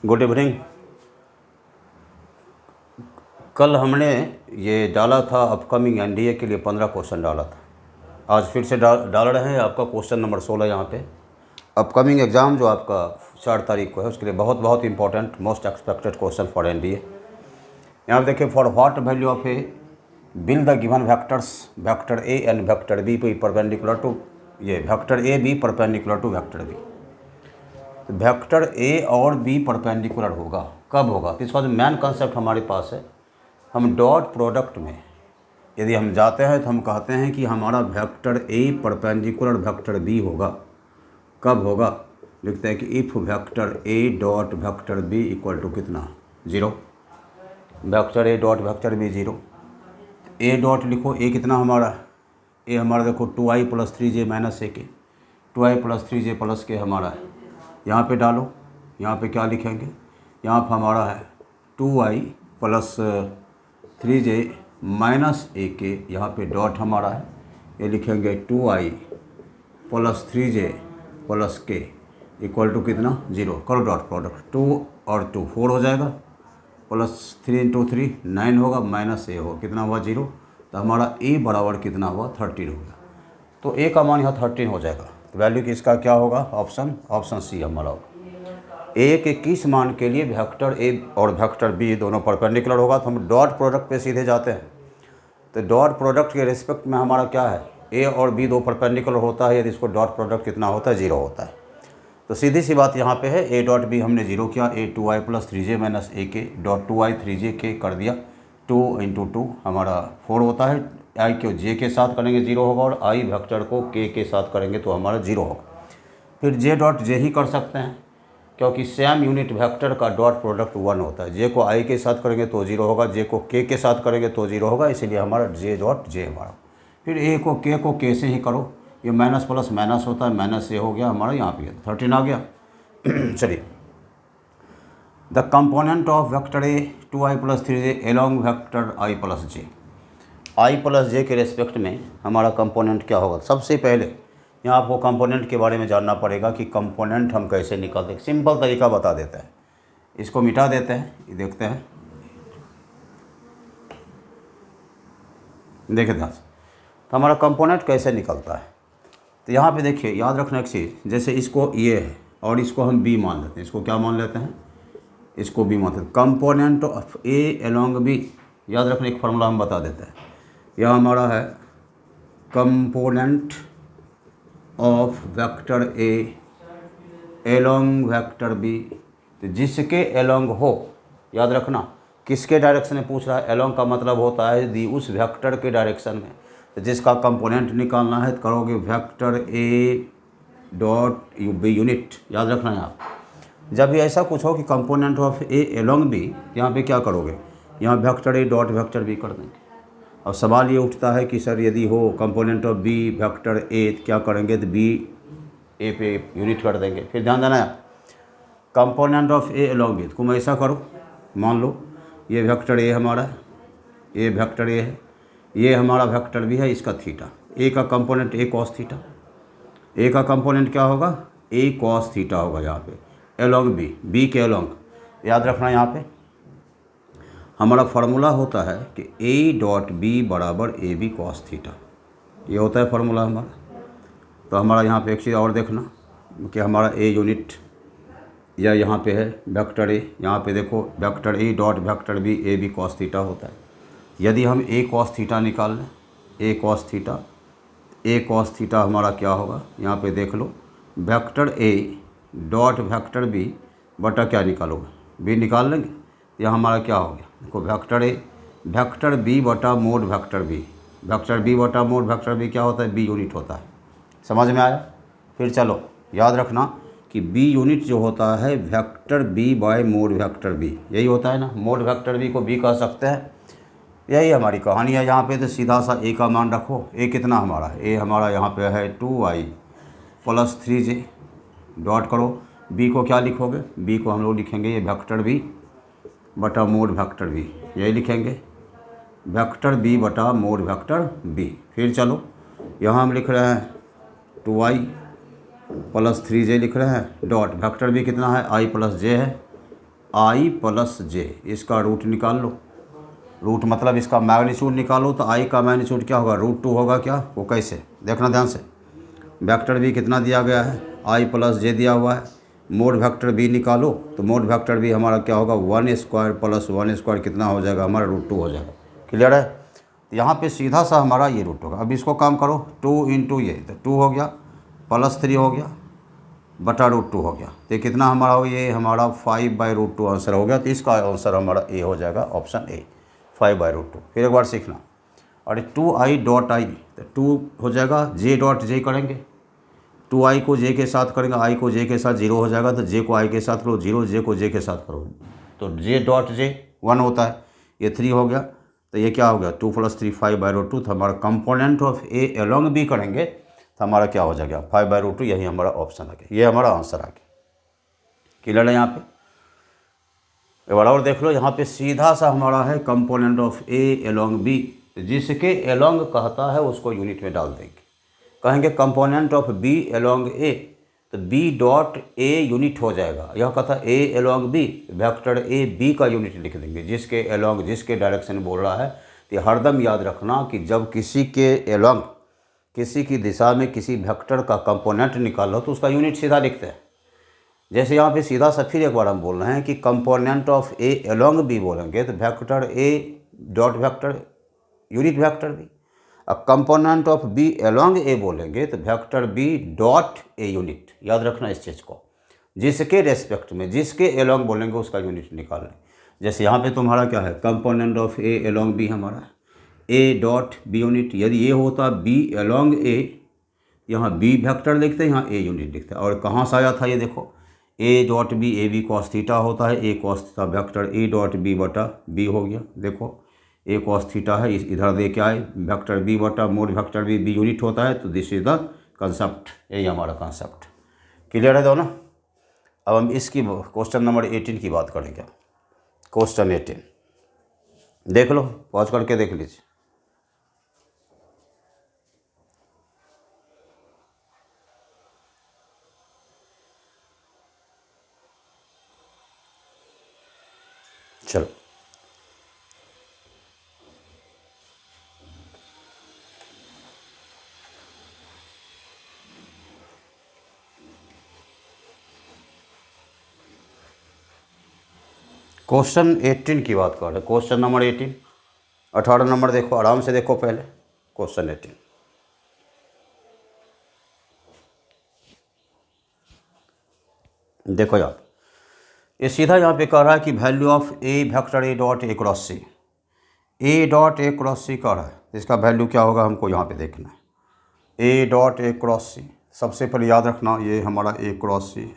Good evening. कल हमने ये डाला था अपकमिंग एनडीए के लिए 15 क्वेश्चन डाला था। आज फिर से डाल रहे हैं आपका क्वेश्चन नंबर 16 यहाँ पे। अपकमिंग एग्ज़ाम जो आपका 4 तारीख को है उसके लिए बहुत बहुत important most expected question for NDA. यहाँ पे देखिए, for what value of a build the given vectors vector a and vector b perpendicular to ये vector a b perpendicular to vector b. तो वेक्टर ए और b perpendicular होगा कब होगा? तो इसका जो मेन कंसेप्ट हमारे पास है, हम डॉट प्रोडक्ट में यदि हम जाते हैं तो हम कहते हैं कि हमारा vector a perpendicular vector b होगा। कब होगा? लिखते हैं कि if vector a dot vector b equal to कितना? 0। Vector a dot vector b 0। A dot लिखो, ए कितना हमारा? ए हमारा देखो 2i + 3j - a के 2i + 3j + के हमारा है। यहाँ पे डालो, यहाँ पे क्या लिखेंगे? यहाँ पर हमारा है 2i + 3j - a के, यहाँ पे डॉट हमारा है, ये लिखेंगे 2i + 3j + k equal to कितना? 0। करो डॉट प्रोडक्ट, 2 और 2 4 हो जाएगा, +3 × 3 9 होगा, -a होगा, कितना हुआ? 0। तो हमारा a बराबर कितना हुआ? 13 हो गया। तो a का मान यहाँ 13 हो जाएगा। तो वैल्यू किसका क्या होगा? ऑप्शन सी हमारा होगा। a के किस मान के लिए वेक्टर a और वेक्टर b दोनों परपेंडिकुलर होगा? तो हम डॉट प्रोडक्ट पे सीधे जाते हैं। तो डॉट प्रोडक्ट के रिस्पेक्ट में हमारा क्या है? a और b दो परपेंडिकुलर होता है यदि इसको डॉट प्रोडक्ट कितना होता है? 0 होता है। तो सीधी सी बात यहाँ पे है, a डॉट b हमने 0 किया, a 2i + 3j - a के डॉट 2i 3j k कर दिया, 2 × 2 हमारा 4 होता है। i को j के साथ करेंगे 0 होगा, और i वेक्टर को k के साथ करेंगे तो हमारा 0 होगा। फिर j डॉट j ही कर सकते हैं, क्योंकि सेम यूनिट वेक्टर का डॉट प्रोडक्ट 1 होता है। j को i के साथ करेंगे तो 0 होगा, j को k के साथ करेंगे तो 0 होगा, इसीलिए हमारा j डॉट j हमारा। फिर a को k से ही करो, ये माइनस प्लस माइनस होता है, -a हो गया हमारा, यहाँ पे 13 आ गया। चलिए, the component of vector A 2i + 3j along vector i + j। i + j के रेस्पेक्ट में हमारा कंपोनेंट क्या होगा? सबसे पहले यहाँ आपको कंपोनेंट के बारे में जानना पड़ेगा कि कंपोनेंट हम कैसे निकालते हैं। सिंपल तरीका बता देता है, इसको मिटा देते हैं, ये देखते हैं, देखिए ध्यान से, तो हमारा कंपोनेंट कैसे निकलता है। तो यहाँ पे देखिए, याद रखना एक चीज़, जैसे इसको ये है और इसको हम b मान लेते हैं, इसको क्या मान लेते हैं? इसको b मानते हैं। Component of a along b, याद रखना एक फार्मूला हम बता देते हैं। यह हमारा है component of vector a along vector b। तो जिसके एलोंग हो, याद रखना किसके डायरेक्शन में पूछ रहा है? एलोंग का मतलब होता है यदि उस वेक्टर के डायरेक्शन में। तो जिसका कंपोनेंट निकालना है तो करोगे vector a dot b unit. याद रखना है आप, जब भी ऐसा कुछ हो कि component of a along b, यहाँ पे क्या करोगे? यहाँ vector a dot vector b कर देंगे। और सवाल ये उठता है कि सर यदि हो component of b vector a क्या करेंगे? तो b a पे यूनिट कर देंगे। फिर ध्यान देना है, component of a along b, तुम ऐसा करो, मान लो ये वेक्टर a हमारा है, ये वेक्टर a है, ये हमारा वेक्टर b है, इसका थीटा, a का component a cos theta, a का कंपोनेंट क्या होगा? a cos थीटा होगा यहाँ पे, एलोंग b के एलोंग। याद रखना यहाँ पे हमारा फार्मूला होता है कि a डॉट b बराबर ab cos थीटा, ये होता है फार्मूला हमारा। तो हमारा यहाँ पे एक चीज़ और देखना कि हमारा a यूनिट या यहाँ पे है वेक्टर a, यहाँ पे देखो vector a dot vector b ab cos theta होता है। यदि हम a cos थीटा निकाल लें, a cos थीटा हमारा क्या होगा? यहाँ पे देख लो, vector a dot vector b बटा क्या निकालोगे? b निकाल लेंगे। यह हमारा क्या हो गया? देखो वेक्टर a वेक्टर b बटा mod vector b, vector b बटा मोड वेक्टर b क्या होता है? b यूनिट होता है। समझ में आया? फिर चलो याद रखना कि b यूनिट जो होता है vector b by mod vector b, यही होता है ना, मोड वेक्टर b को b कह सकते हैं। यही हमारी कहानी है। यहाँ पे तो सीधा सा a का मान रखो, a कितना हमारा है? a हमारा यहाँ पे है 2i + 3j, डॉट करो, b को क्या लिखोगे? b को हम लोग लिखेंगे ये वेक्टर b बटा मोड वेक्टर b, यही लिखेंगे वेक्टर b बटा मोड वेक्टर b। फिर चलो यहाँ हम लिख रहे हैं 2i + 3j लिख रहे हैं, डॉट वेक्टर b कितना है? i + j है, आई प्लस जे, इसका रूट निकाल लो। रूट मतलब इसका मैग्नीट्यूड निकालो, तो आई का मैग्नीट्यूड क्या होगा, √2 होगा। क्या वो कैसे, देखना ध्यान से। वेक्टर भी कितना दिया गया है, आई प्लस जे दिया हुआ है। मोड वेक्टर भी निकालो, तो मोड वेक्टर भी हमारा क्या होगा, 1² प्लस 1² कितना हो जाएगा हमारा, √2 हो जाएगा। क्लियर है। तो यहाँ पे सीधा सा हमारा ये रूट होगा। अब इसको काम करो, 2 इंटू ये, तो 2 हो गया, प्लस 3 हो गया, बटा √2 हो गया। तो कितना हमारा हो, ये हमारा 5/√2 आंसर हो गया। तो इसका आंसर हमारा ए हो जाएगा, ऑप्शन ए, 5/√2। फिर एक बार सीखना, और 2i डॉट आई, तो 2 हो जाएगा, जे डॉट जे करेंगे, 2i को जे के साथ करेंगे, आई को जे के साथ 0 हो जाएगा, तो जे को आई के साथ करो 0, जे को जे के साथ करो, तो जे डॉट जे 1 होता है, ये 3 हो गया। तो ये क्या हो गया, 2 + 3 5/√2। तो हमारा component of a along b करेंगे तो हमारा क्या हो जाएगा, 5/√2। यही हमारा ऑप्शन आ गया, ये हमारा आंसर आ गया। क्लियर है। यहाँ पे एक बार और देख लो, यहाँ पे सीधा सा हमारा है component of a along b, जिसके एलोंग कहता है उसको यूनिट में डाल देंगे। कहेंगे component of b along a, तो बी डॉट ए यूनिट हो जाएगा। यह कहता है a along b, vector a b का यूनिट लिख देंगे, जिसके एलोंग जिसके डायरेक्शन बोल रहा है। तो हरदम याद रखना कि जब किसी के एलोंग किसी की दिशा में किसी वेक्टर का कंपोनेंट निकालो तो उसका यूनिट सीधा लिखते हैं। जैसे यहाँ पे सीधा सा फिर एक बार हम बोल रहे हैं कि component of a along b बोलेंगे तो vector a dot vector unit vector b. अब component of b along a बोलेंगे तो vector b dot a unit. याद रखना इस चीज़ को, जिसके रेस्पेक्ट में जिसके एलोंग बोलेंगे उसका यूनिट निकाल लें। जैसे यहाँ पे तुम्हारा क्या है, component of a along b हमारा ए डॉट बी यूनिट। यदि ये होता बी एलोंग ए, यहाँ बी वेक्टर लिखते हैं, यहाँ ए यूनिट लिखते हैं। और कहाँ से आया था ये देखो, a dot b a b cos theta होता है, a cos theta vector a dot b बटा बी हो गया। देखो ए कॉस थीटा है, इस इधर दे के आए, वेक्टर बी बटा mod vector b, b unit होता है। तो दिस इज द कंसेप्ट, यही हमारा कंसेप्ट। क्लियर है दोनों। अब हम इसकी क्वेश्चन नंबर 18 की बात करेंगे। क्वेश्चन 18 देख लो, पॉज करके देख लीजिए। चलो क्वेश्चन 18 की बात कर रहे हैं। क्वेश्चन नंबर 18, 18 नंबर देखो, आराम से देखो पहले क्वेश्चन 18। देखो यार, ये सीधा यहाँ पे कह रहा है कि value of a vector a dot a cross c, a dot a cross c कह रहा है। इसका वैल्यू क्या होगा हमको यहाँ पे देखना है। ए डॉट ए क्रॉस सी, सबसे पहले याद रखना ये हमारा ए क्रॉस सी,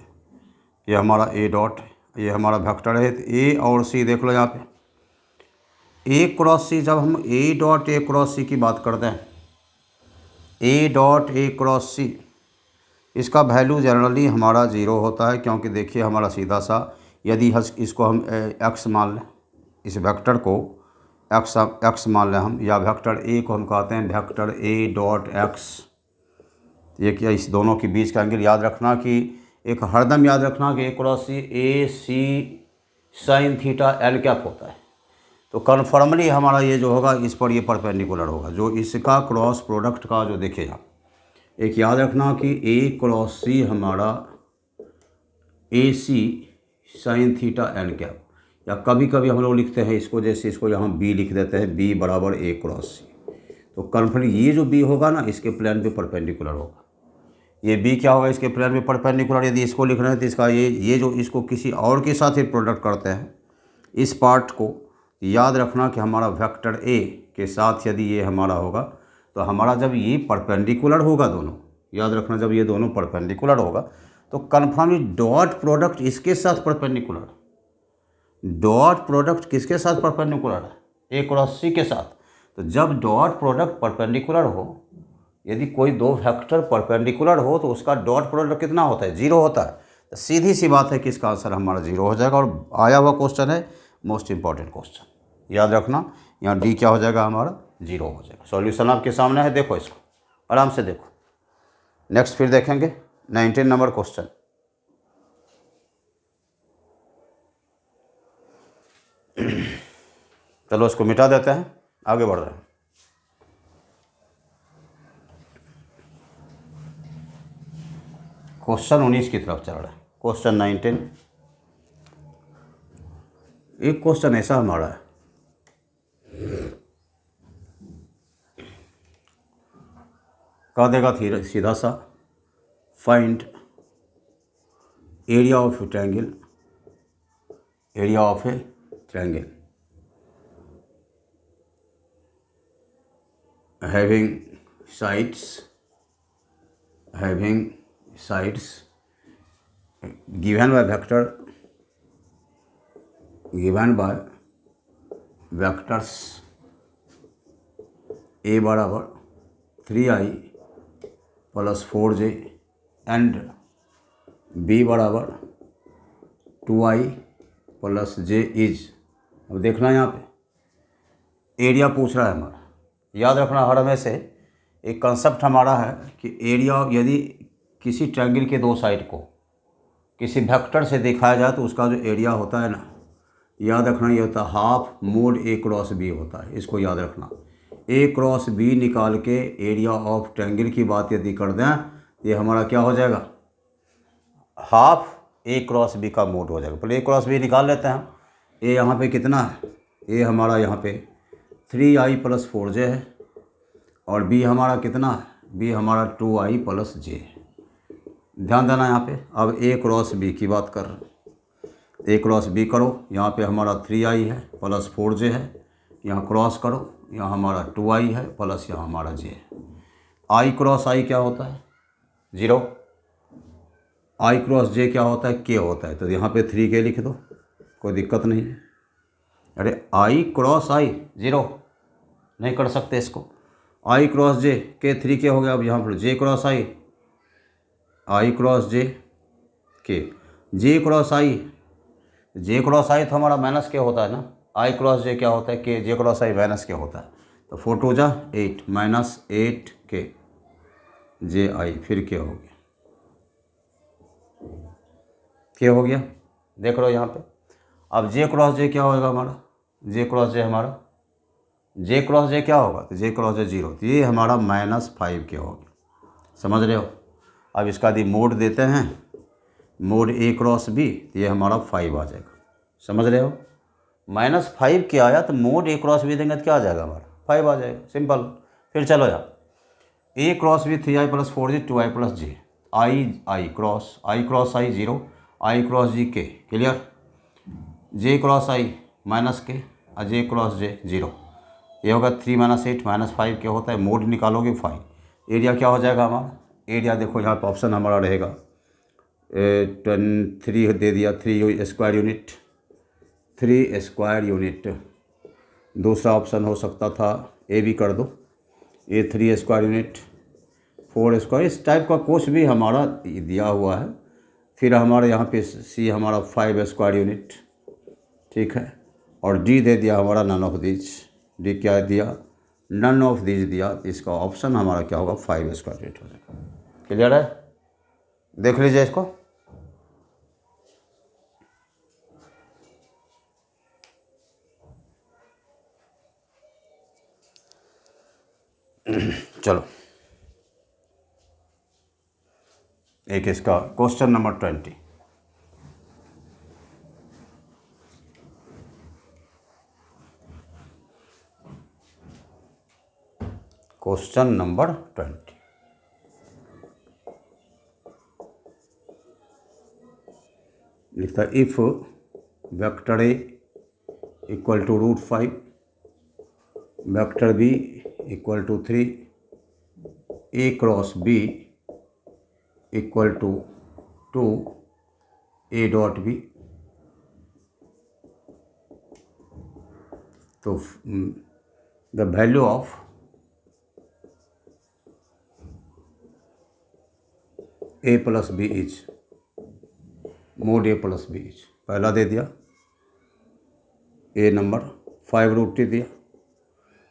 ये हमारा ए डॉट, ये हमारा वेक्टर है। तो ए और सी देख लो यहाँ पे, ए क्रॉस सी, जब हम ए डॉट ए क्रॉस सी की बात करते हैं, ए डॉट ए क्रॉस सी, इसका वैल्यू जनरली हमारा 0 होता है। क्योंकि देखिए हमारा सीधा सा, यदि इसको हम एक्स मान लें, इस वेक्टर को एक्स मान लें हम, या वेक्टर ए को हम कहते हैं वेक्टर ए डॉट एक्स। ये क्या, इस दोनों के बीच का एंगल याद रखना कि एक हरदम याद रखना कि ए क्रॉस सी ए सी साइन थीटा एल कैप होता है। तो कन्फर्मली हमारा ये जो होगा इस पर ये परपेंडिकुलर होगा, जो इसका क्रॉस प्रोडक्ट का जो देखेगा। एक याद रखना कि ए क्रॉस सी हमारा ए सी साइन थीटा एल कैप, या कभी कभी हम लोग लिखते हैं इसको, जैसे इसको यहाँ बी लिख देते हैं, बी बराबर ए क्रॉस सी। तो कन्फर्मली ये जो बी होगा ना, इसके प्लेन पे परपेंडिकुलर होगा। ये बी क्या होगा, इसके प्लेन पे परपेंडिकुलर। यदि इसको लिख रहे हैं तो इसका ये जो इसको किसी और के साथ ही प्रोडक्ट करते हैं, इस पार्ट को याद रखना कि हमारा वेक्टर ए के साथ यदि ये हमारा होगा, तो हमारा जब ये परपेंडिकुलर होगा दोनों, याद रखना जब ये दोनों परपेंडिकुलर होगा तो कन्फर्मली डॉट प्रोडक्ट इसके साथ परपेंडिकुलर। डॉट प्रोडक्ट किसके साथ परपेंडिकुलर है, ए क्रॉस सी के साथ। तो जब डॉट प्रोडक्ट परपेंडिकुलर हो, यदि कोई दो वेक्टर परपेंडिकुलर हो तो उसका डॉट प्रोडक्ट कितना होता है, 0 होता है। तो सीधी सी बात है कि इसका आंसर हमारा 0 हो जाएगा। और आया हुआ क्वेश्चन है मोस्ट इंपॉर्टेंट क्वेश्चन, याद रखना। यहाँ डी क्या हो जाएगा हमारा, 0 हो जाएगा। सॉल्यूशन आपके सामने है, देखो इसको आराम से देखो। नेक्स्ट फिर देखेंगे 19 नंबर क्वेश्चन। चलो इसको मिटा देते हैं, आगे बढ़ रहे हैं। क्वेश्चन 19 की तरफ चल रहे हैं। क्वेश्चन 19, एक क्वेश्चन ऐसा हमारा है, कह देगा सीधा सा, find area of A triangle, area of A triangle having sides given by vectors a बराबर 3i plus 4j and b बराबर 2i प्लस j इज। अब देखना यहाँ पे एरिया पूछ रहा है हमारा। याद रखना हर में से एक कंसेप्ट हमारा है कि एरिया, यदि किसी ट्रायंगल के दो साइड को किसी वेक्टर से दिखाया जाए तो उसका जो एरिया होता है ना, याद रखना ये होता है half mode a cross b होता है। इसको याद रखना, a क्रॉस b निकाल के एरिया ऑफ ट्रायंगल की बात यदि कर दें, ये हमारा क्या हो जाएगा, हाफ a क्रॉस b का मोड हो जाएगा। पहले a क्रॉस b निकाल लेते हैं हम। a यहाँ पे कितना है, a हमारा यहाँ पे 3i प्लस 4j है, और b हमारा कितना है, b हमारा 2i प्लस j। ध्यान देना यहाँ पे। अब a क्रॉस b की बात कर रहे हैं, a क्रॉस b करो, यहाँ पे हमारा 3i है प्लस 4j है, यहाँ क्रॉस करो, यहाँ हमारा 2i है प्लस यहाँ हमारा j है। i क्रॉस i क्या होता है, 0। i क्रॉस j क्या होता है, k होता है। तो यहाँ पे 3k लिख दो, कोई दिक्कत नहीं है। अरे i क्रॉस i 0 नहीं कर सकते इसको, i क्रॉस j के 3k हो गया। अब यहाँ पर j cross i cross j के, j क्रॉस i तो हमारा माइनस के होता है ना, i क्रॉस j क्या होता है, के, j क्रॉस i माइनस के होता है। तो 4 2 जा 8 माइनस 8 के j i, फिर क्या हो गया, क्या हो गया, देख लो यहाँ पे। अब j क्रॉस j क्या होगा हमारा, j क्रॉस j हमारा, j क्रॉस j क्या होगा, तो j क्रॉस j 0, तो ये हमारा -5 क्या हो गया, समझ रहे हो। अब इसका यदि मोड देते हैं, मोड a क्रॉस b, तो ये हमारा 5 आ जाएगा, समझ रहे हो। -5 क्या आया तो मोड a क्रॉस b देंगे तो क्या आ जाएगा हमारा, 5 आ जाएगा, सिंपल। फिर चलो यार, a cross b 3i plus 4j 2i plus j, i cross i 0, i cross g k, clear. j cross i minus के और j क्रॉस j 0, ये होगा 3 - 8 -5 क्या होता है, मोड निकालोगे 5। एरिया क्या हो जाएगा हमारा, एरिया देखो यहाँ पे ऑप्शन हमारा रहेगा 3 दे दिया, 3 स्क्वायर यूनिट, 3 स्क्वायर यूनिट। दूसरा ऑप्शन हो सकता था ए भी कर दो, ए 3 स्क्वायर यूनिट, 4 स्क्वायर, इस टाइप का कुछ भी हमारा दिया हुआ है। फिर हमारे यहाँ पे सी हमारा 5 स्क्वायर यूनिट, ठीक है, और डी दे दिया हमारा नन ऑफ दीज, डी क्या दिया, नन ऑफ दीज दिया। इसका ऑप्शन हमारा क्या होगा, 5 स्क्वायर यूनिट हो जाएगा। क्लियर है, देख लीजिए इसको। चलो एक इसका क्वेश्चन नंबर 20, क्वेश्चन नंबर 20, लिखता है if vector a equal to √5, vector b equal to 3, a cross b equal to 2 a dot b, तो the value of a plus b is, mod a plus b is, पहला दे दिया ए number 5√2 दिया,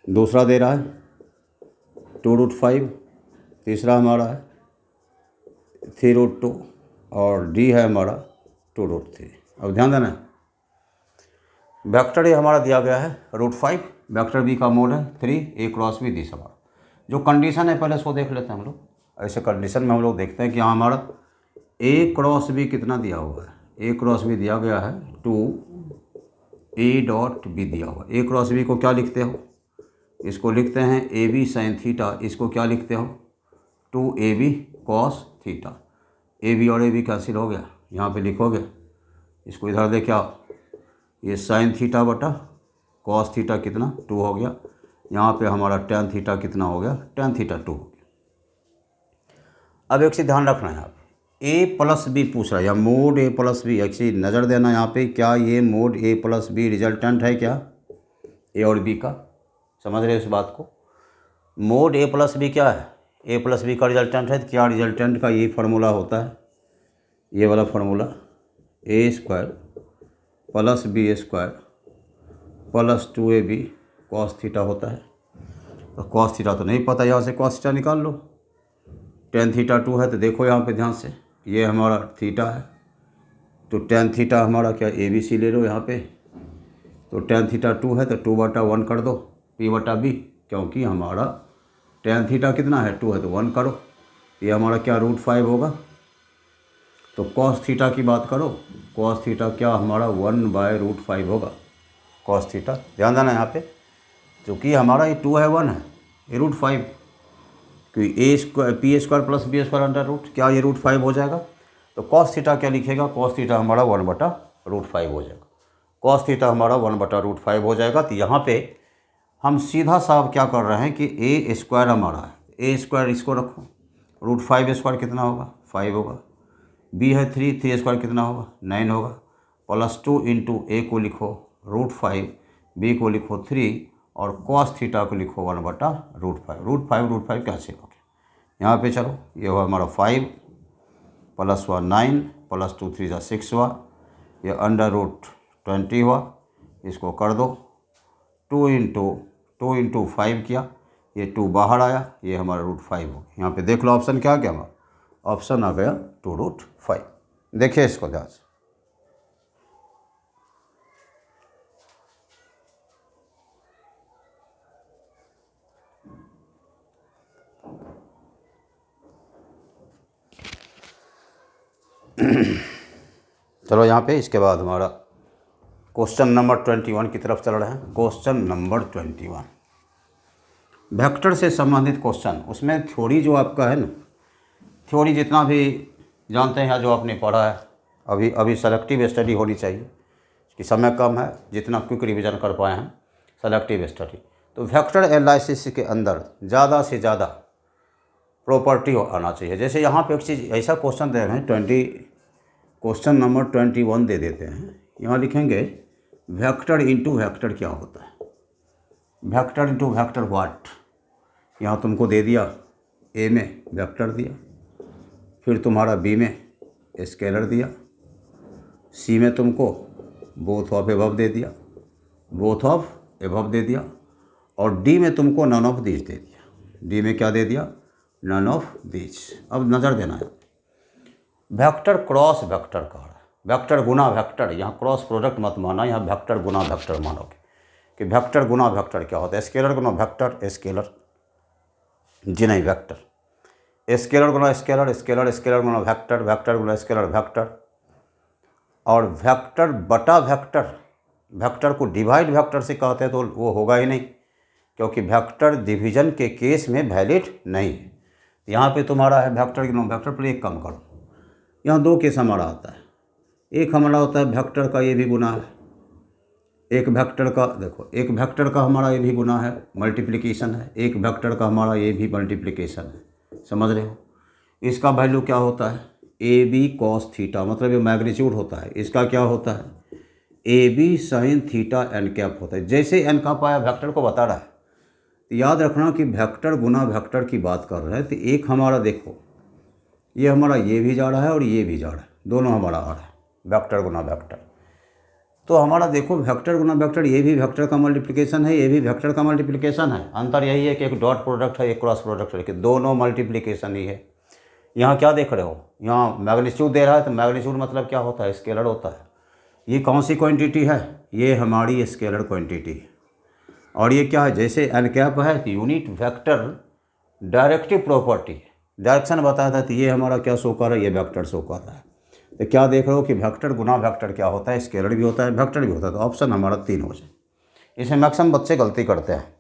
दूसरा दे रहा है 2√5, तीसरा हमारा है 3√2 और डी है हमारा 2√3। अब ध्यान देना, वेक्टर ए हमारा दिया गया है √5, वेक्टर बी का मोड है 3, ए क्रॉस बी दी सवाल। जो कंडीशन है पहले उसको देख लेते हैं हम लोग। ऐसे कंडीशन में हम लोग देखते हैं कि यहाँ हमारा ए क्रॉस बी कितना दिया हुआ है। ए क्रॉस बी दिया गया है 2a.b दिया हुआ। ए क्रॉस बी को क्या लिखते हो, इसको लिखते हैं ए बी साइन थीटा। इसको क्या लिखते हो 2ab cos theta. A B और ए बी कैंसिल हो गया, यहाँ पे लिखोगे इसको इधर देखे आप, ये साइन थीटा बटा कॉस थीटा कितना 2 हो गया। यहाँ पे हमारा टेन थीटा कितना हो गया, टेन थीटा 2 हो गया। अब एक चीज़ ध्यान रखना है यहाँ पे ए प्लस बी पूछ रहा है या मोड ए प्लस बी। एक चीज़ नज़र देना यहाँ पे, क्या ये mode a plus B resultant है क्या ए और बी का? समझ रहे हो इस बात को? मोड ए प्लस बी क्या है, ए प्लस बी का रिजल्टेंट है। क्या रिजल्टेंट का ये फार्मूला होता है, ये वाला formula a square plus b square plus 2ab cos theta होता है। तो कॉस थीटा तो नहीं पता, यहाँ से कॉस थीटा निकाल लो। टेन थीटा 2 है तो देखो यहाँ पे ध्यान से, ये हमारा थीटा है तो टेन थीटा हमारा क्या ए बी सी ले लो यहाँ पे। तो टेन थीटा 2 है तो 2/1 कर दो p/b, क्योंकि हमारा टेन थीटा कितना है 2 है तो 1 करो। ये हमारा क्या √5 होगा। तो कॉस थीटा की बात करो, कॉस थीटा क्या हमारा 1/√5 होगा कॉस थीटा। ध्यान देना यहाँ पे, क्योंकि हमारा ये 2 है 1 है, ये √5, क्योंकि a square p square plus b square under root, क्या ये √5 हो जाएगा। तो कॉस थीटा क्या लिखेगा, कॉस थीटा हमारा 1/√5 हो जाएगा। कॉस थीटा हमारा 1/√5 हो जाएगा। तो यहाँ पे हम सीधा साफ क्या कर रहे हैं कि ए स्क्वायर हमारा है, ए स्क्वायर इसको रखो, √5 स्क्वायर कितना होगा 5 होगा, बी है 3 स्क्वायर कितना होगा 9 होगा, +2 इंटू ए को लिखो √5, बी को लिखो 3 और कॉस थीटा को लिखो 1/√5। √5 कैसे हो गया, यहाँ पे चलो ये हुआ हमारा 5 + 1 9 + 2 3 6 हुआ, ये √20 हुआ। इसको कर दो 2 इंटू 5 किया, ये 2 बाहर आया, ये हमारा √5 हो गया। यहाँ पे देख लो ऑप्शन क्या आ गया हमारा, ऑप्शन आ गया 2√5। देखिए इसको ध्यान से, चलो यहाँ पे इसके बाद हमारा क्वेश्चन नंबर 21 की तरफ चल रहे हैं। क्वेश्चन नंबर 21 वेक्टर से संबंधित क्वेश्चन। उसमें थ्योरी जो आपका है ना, थ्योरी जितना भी जानते हैं जो आपने पढ़ा है, अभी सेलेक्टिव स्टडी होनी चाहिए कि समय कम है, जितना क्विक रिवीजन कर पाए हैं सेलेक्टिव स्टडी। तो वेक्टर एनालिसिस के अंदर ज़्यादा से ज़्यादा प्रॉपर्टी आना चाहिए। जैसे यहाँ पे एक चीज़ ऐसा क्वेश्चन दे रहे हैं, क्वेश्चन नंबर 21 दे देते हैं। यहाँ लिखेंगे वेक्टर इंटू वेक्टर क्या होता है, वेक्टर इंटू वेक्टर व्हाट। यहाँ तुमको दे दिया ए में वेक्टर दिया, फिर तुम्हारा बी में स्केलर दिया, सी में तुमको बोथ ऑफ एबव दे दिया, बोथ ऑफ एबव दे दिया, और डी में तुमको नन ऑफ दीज दे दिया। डी में क्या दे दिया, नन ऑफ दीज। अब नज़र देना है, वेक्टर क्रॉस वेक्टर कह रहा है, वेक्टर गुना वेक्टर। यहाँ क्रॉस प्रोडक्ट मत माना, यहाँ वेक्टर गुना वेक्टर मानोगे कि वेक्टर गुना वेक्टर क्या होता है। स्केलर गुना वेक्टर स्केलर, जी नहीं वेक्टर। स्केलर गुना स्केलर, स्केलर गुना वेक्टर, वेक्टर गुना स्केलर वेक्टर, और वेक्टर बटा वेक्टर। वेक्टर को डिवाइड वेक्टर से कहते हैं तो वो होगा ही नहीं, क्योंकि वेक्टर डिवीजन के केस में वैलिड नहीं है। यहाँ पे तुम्हारा है वेक्टर गुना वेक्टर पर एक कम करो। यहाँ 2 केस हमारा आता है, एक हमारा होता है वेक्टर का ये भी गुना है, एक वेक्टर का देखो, एक वेक्टर का हमारा ये भी गुना है मल्टीप्लिकेशन है, एक वेक्टर का हमारा ये भी मल्टीप्लिकेशन है। समझ रहे हो, इसका वैल्यू क्या होता है ए बी कॉस थीटा, मतलब ये मैग्नीट्यूड होता है। इसका क्या होता है a b sine theta n cap होता है। जैसे एन कैप आया वेक्टर को बता रहा है, तो याद रखना कि वेक्टर गुना वेक्टर की बात कर रहे हैं। तो एक हमारा देखो, ये हमारा ये भी जा रहा है और ये भी जा रहा है, दोनों हमारा आ रहा है वेक्टर गुना वेक्टर। तो हमारा देखो वेक्टर गुना वेक्टर, ये भी वेक्टर का मल्टीप्लिकेशन है, ये भी वेक्टर का मल्टीप्लिकेशन है। अंतर यही है कि एक डॉट प्रोडक्ट है, एक क्रॉस प्रोडक्ट है, कि दोनों मल्टीप्लिकेशन ही है। यहाँ क्या देख रहे हो, यहाँ मैग्नीट्यूड दे रहा है, तो मैग्नीट्यूड मतलब क्या होता है स्केलर होता है। ये कौन सी क्वांटिटी है? ये हमारी स्केलर क्वांटिटी है। और ये क्या है? जैसे एन कैप है कि यूनिट वेक्टर डायरेक्टिव प्रॉपर्टी है, डायरेक्शन बताया था, तो ये हमारा क्या शो कर रहा है? ये वेक्टर शो कर रहा है। तो क्या देख रहे हो कि वेक्टर गुना वेक्टर क्या होता है? स्केलर भी होता है, वेक्टर भी होता है। तो ऑप्शन हमारा 3 हो जाए। इसमें मैक्सिमम बच्चे गलती करते हैं।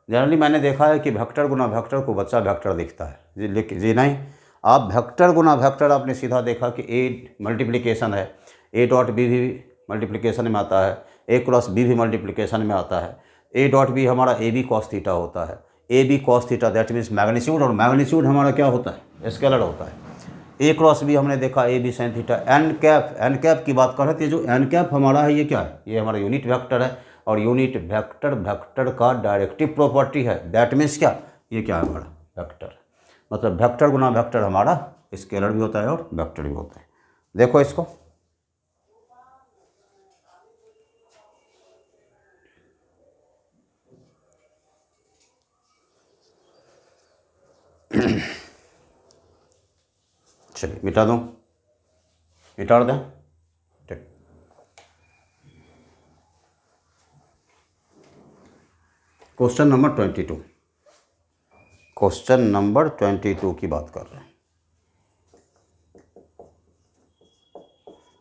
जनरली मैंने देखा है कि वेक्टर गुना वेक्टर को बच्चा वेक्टर दिखता है जी, लेकिन जी नहीं, आप वेक्टर गुना वेक्टर आपने सीधा देखा कि ए मल्टीप्लिकेशन है, ए डॉट बी भी मल्टीप्लिकेशन में आता है, ए क्रॉस बी भी मल्टीप्लिकेशन में आता है, ए डॉट बी हमारा ए बी कॉस थीटा होता है, a b cos theta that means magnitude, और मैग्नीट्यूड हमारा क्या होता है? स्केलर होता है। ए क्रॉस बी हमने देखा a b sine theta. N cap की बात कर रहे थे, जो एन कैप हमारा है ये क्या है? ये हमारा यूनिट वेक्टर है, और यूनिट वेक्टर का डायरेक्टिव प्रॉपर्टी है। दैट मीन्स क्या? ये क्या है हमारा? वेक्टर। मतलब वेक्टर गुना वेक्टर हमारा स्केलर भी होता है और वेक्टर भी होता है। देखो इसको, चलिए मिटा दूँ, मिटा दें। ठीक, क्वेश्चन नंबर 22, क्वेश्चन नंबर 22 की बात कर रहे हैं।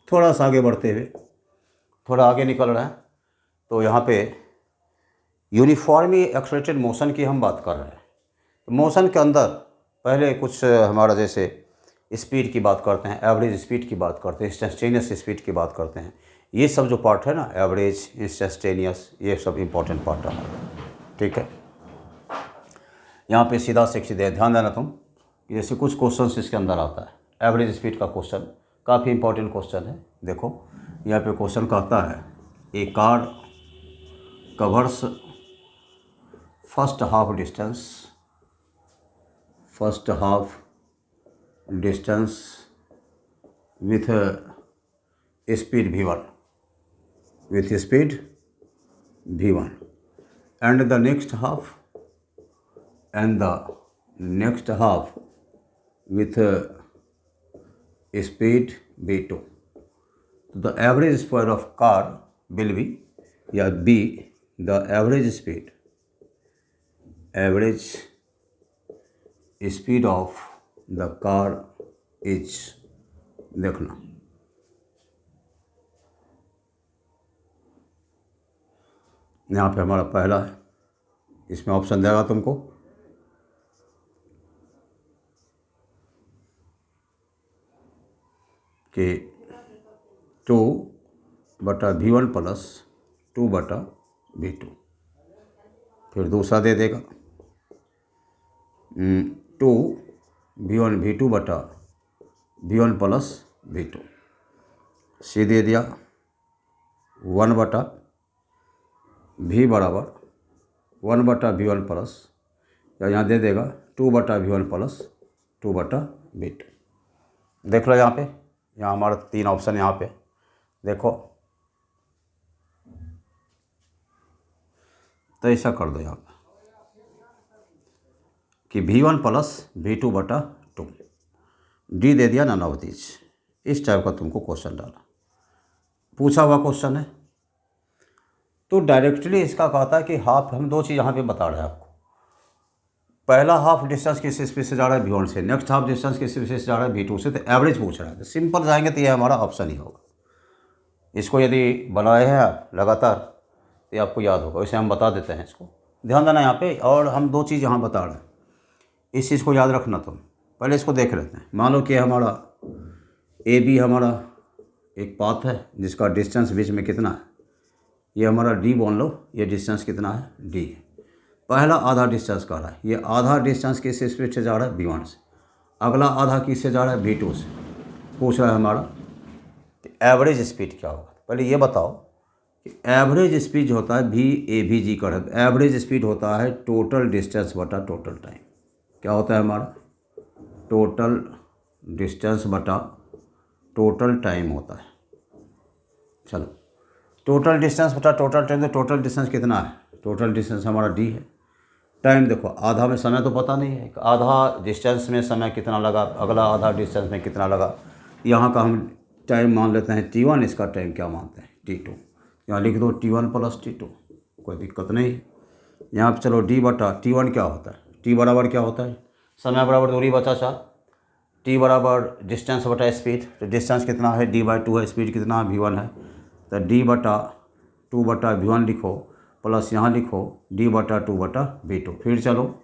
थोड़ा सा आगे बढ़ते हुए, थोड़ा आगे निकल रहे हैं, तो यहाँ पे यूनिफॉर्मली एक्सलेटेड मोशन की हम बात कर रहे हैं। तो मोशन के अंदर पहले कुछ हमारा जैसे स्पीड की बात करते हैं, एवरेज स्पीड की बात करते हैं, इंस्टेंटेनियस स्पीड की बात करते हैं। ये सब जो पार्ट है ना, एवरेज, इंस्टेंटेनियस, ये सब इंपॉर्टेंट पार्ट है हमारा। ठीक है, यहाँ पे सीधा से सीधे ध्यान देना तुम, जैसे कुछ क्वेश्चन इसके अंदर आता है। एवरेज स्पीड का क्वेश्चन काफ़ी इंपॉर्टेंट क्वेश्चन है। देखो यहाँ पे क्वेश्चन कहता है, a car covers first half distance with speed v1 and the next half with speed v2. The average speed of car will be, या b, the average speed of the car is, देखना यहाँ पे हमारा पहला है, इसमें option देगा तुमको कि 2/v1 प्लस 2/v2। फिर दूसरा दे देगा 2v1 प्लस v2। सी दे दिया 1/v बराबर 1/v1 प्लस, या यहाँ दे देगा 2/v1 प्लस 2/v2। देख लो यहाँ पे, यहाँ हमारा 3 ऑप्शन यहाँ पे देखो। तो ऐसा कर दो यहाँ पे कि v1 प्लस v2/2, डी दे दिया नन ऑफ दीज। इस टाइप का तुमको क्वेश्चन डाला, पूछा हुआ क्वेश्चन है। तो डायरेक्टली इसका कहता है कि हाफ, हम 2 चीज़ यहाँ पे बता रहे हैं आपको। पहला हाफ डिस्टेंस किस स्पीड से जा रहा है? v1 से। नेक्स्ट हाफ डिस्टेंस किस स्पीड से जा रहा है? v2 से। तो एवरेज पूछ रहा है, तो सिंपल जाएंगे तो ये हमारा ऑप्शन ही होगा। इसको यदि बनाए हैं आप लगातार तो आपको याद होगा, वैसे हम बता देते हैं इसको। ध्यान देना यहाँ पे, और हम 2 चीज़ यहाँ बता रहे हैं, इस चीज़ को याद रखना तुम। पहले इसको देख लेते हैं। मान लो कि हमारा ए बी हमारा एक पाथ है जिसका डिस्टेंस बीच में कितना है? ये हमारा डी बोल लो, ये डिस्टेंस कितना है? डी है। पहला आधा डिस्टेंस का रहा है, ये आधा डिस्टेंस किस स्पीड से जा रहा है? v1 से। अगला आधा किससे जा रहा है? v2 से। पूछ रहा है हमारा कि एवरेज स्पीड क्या होगा। पहले ये बताओ कि एवरेज स्पीड जो होता है v/a/v/g का है। एवरेज स्पीड होता है टोटल डिस्टेंस बटा टोटल टाइम। क्या होता है हमारा? टोटल डिस्टेंस बटा टोटल टाइम होता है। चलो, टोटल डिस्टेंस बटा टोटल टाइम, तो टोटल डिस्टेंस कितना है? टोटल डिस्टेंस हमारा डी है। टाइम देखो, आधा में समय तो पता नहीं है, आधा डिस्टेंस में समय कितना लगा, अगला आधा डिस्टेंस में कितना लगा, यहाँ का हम टाइम मान लेते हैं T1, इसका टाइम क्या मानते हैं T2। यहाँ लिख दो T1 प्लस T2, कोई दिक्कत नहीं। यहाँ पर चलो d बटा T1 क्या होता है, t बराबर क्या होता है, समय बराबर दूरी बचा 4, t बराबर डिस्टेंस बटा स्पीड, तो डिस्टेंस कितना है d/2 है, स्पीड कितना है v1 है, तो d/2/v1 लिखो, प्लस यहाँ लिखो d/2/v2। फिर चलो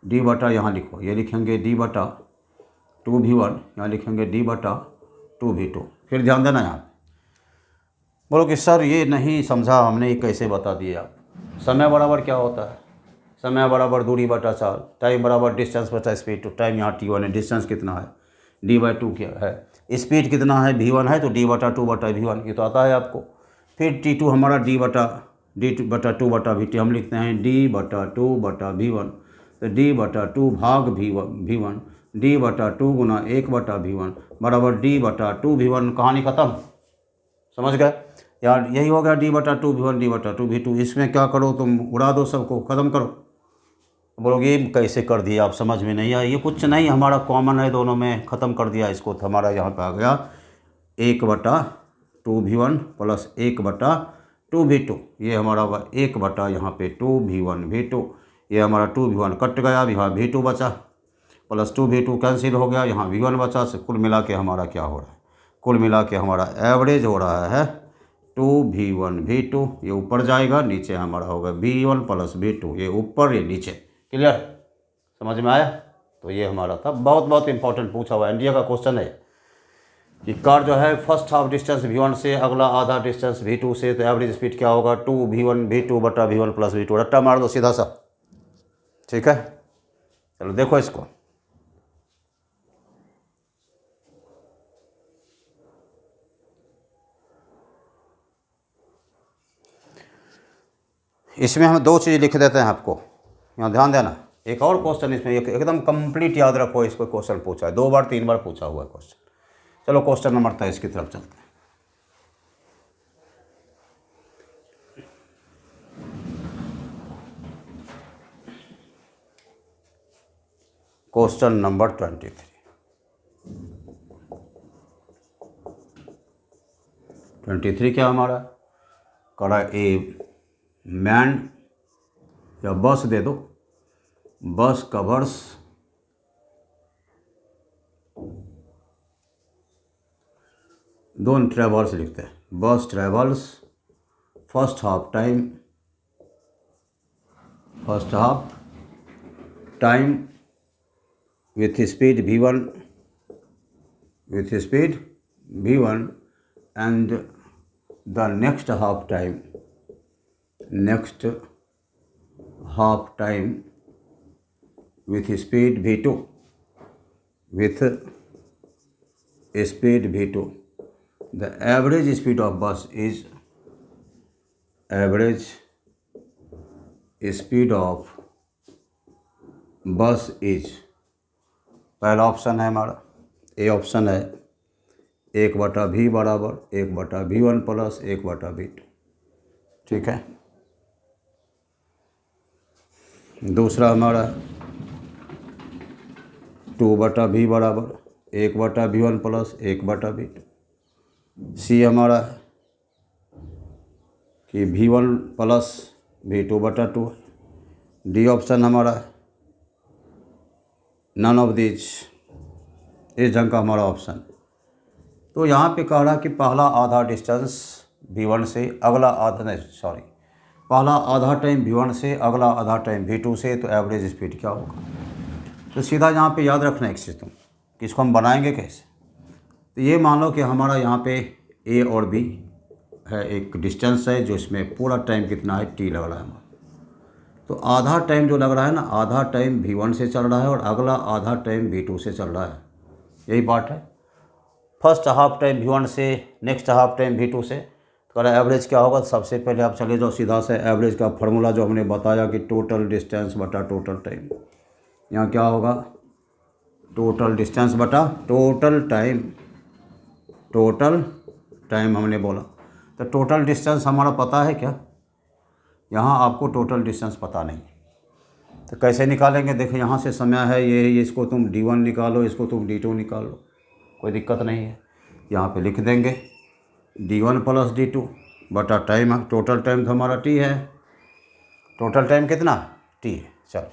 d बटा यहाँ लिखो, ये लिखेंगे d/2v1, यहाँ लिखेंगे d/2v2। फिर ध्यान देना यहाँ बोलो कि सर ये नहीं समझा हमने, ये कैसे बता दिए आप। समय बराबर क्या होता है, समय बराबर दूरी बटा 4, टाइम बराबर डिस्टेंस बटा स्पीड, तो टाइम यहाँ T1 है, डिस्टेंस कितना है d/2 क्या है, स्पीड कितना है v1 है, तो d/2/v1 ये तो आता है आपको। फिर T2 हमारा d/2/v2 हम लिखते हैं d/2/v1, तो d/2 भाग v1 d/2 गुना 1/v1 बराबर d/2v1। कहानी ख़त्म, समझ गए यार, यही हो गया d/2v1 d/2v2। इसमें क्या करो तुम, उड़ा दो सबको, ख़त्म करो। बोलोगे ये कैसे कर दिया आप, समझ में नहीं आया। ये कुछ नहीं, हमारा कॉमन है दोनों में, ख़त्म कर दिया इसको, तो हमारा यहाँ पे आ गया 1/2v1 प्लस 1/2v2। ये हमारा हुआ 1 यहाँ पे 2v1v2, ये हमारा 2v1 कट गया, यहाँ v2 बचा, प्लस 2v2 कैंसिल हो गया, यहाँ v1 बचा। से कुल मिला के हमारा क्या हो रहा है, कुल मिला के हमारा एवरेज हो रहा है 2v1v2, ये ऊपर जाएगा, नीचे हमारा होगा v1 प्लस v2, ये ऊपर ये नीचे। क्लियर, समझ में आया। तो ये हमारा था, बहुत बहुत इंपॉर्टेंट पूछा हुआ एनडीए का क्वेश्चन है कि कार जो है फर्स्ट हाफ डिस्टेंस v1 से, अगला आधा डिस्टेंस v2 से, तो एवरेज स्पीड क्या होगा 2v1v2/v1 प्लस v2। रट्टा मार दो सीधा सा, ठीक है। चलो देखो इसको, इसमें हम दो चीज़ लिख देते हैं आपको, यहाँ ध्यान देना। एक और क्वेश्चन इसमें एकदम कंप्लीट याद रखो, इसको क्वेश्चन पूछा है 2 बार 3 बार पूछा हुआ है क्वेश्चन। चलो क्वेश्चन नंबर 23 की तरफ चलते हैं। क्वेश्चन नंबर 23 क्या हमारा करा, ए मैन या बस दे दो, बस कवर्स दोनों ट्रेवल्स लिखते हैं, बस travels first half time with speed v1 and the next half time with speed v2 the average speed of bus is पहला ऑप्शन है हमारा, ए ऑप्शन है 1/v बराबर 1/v1 प्लस 1/v2, ठीक है। दूसरा हमारा 2/v बराबर 1/v1 प्लस 1/v2। सी हमारा है कि v1 plus v2/2। D option हमारा है नन ऑफ दिस, इस ढंग का हमारा ऑप्शन। तो यहाँ पे कह रहा कि पहला आधा डिस्टेंस v1 से, अगला आधा नहीं सॉरी पहला आधा टाइम v1 से, अगला आधा टाइम v2 से, तो एवरेज स्पीड क्या होगा। तो सीधा यहाँ पे याद रखना एक चीज़ तुम कि इसको हम बनाएंगे कैसे। तो ये मान लो कि हमारा यहाँ पे ए और बी है, एक डिस्टेंस है जो इसमें पूरा टाइम कितना है t लग रहा है हमारा। तो आधा टाइम जो लग रहा है ना, आधा टाइम v1 से चल रहा है और अगला आधा टाइम v2 से चल रहा है, यही बात है। फर्स्ट हाफ टाइम v1 से, नेक्स्ट हाफ टाइम v2 से, तो अगर एवरेज क्या होगा। तो सबसे पहले आप चले जाओ सीधा से एवरेज का फार्मूला जो हमने बताया कि टोटल डिस्टेंस बटा टोटल टाइम। यहाँ क्या होगा, टोटल डिस्टेंस बटा टोटल टाइम हमने बोला। तो टोटल डिस्टेंस हमारा पता है क्या, यहाँ आपको टोटल डिस्टेंस पता नहीं, तो कैसे निकालेंगे। देखो यहाँ से समय है ये, इसको तुम d1 निकालो, इसको तुम d2 निकालो, कोई दिक्कत नहीं है। यहाँ पे लिख देंगे D1 प्लस D2 बटा टाइम, टोटल टाइम तो हमारा T है, टोटल टाइम कितना T है। चलो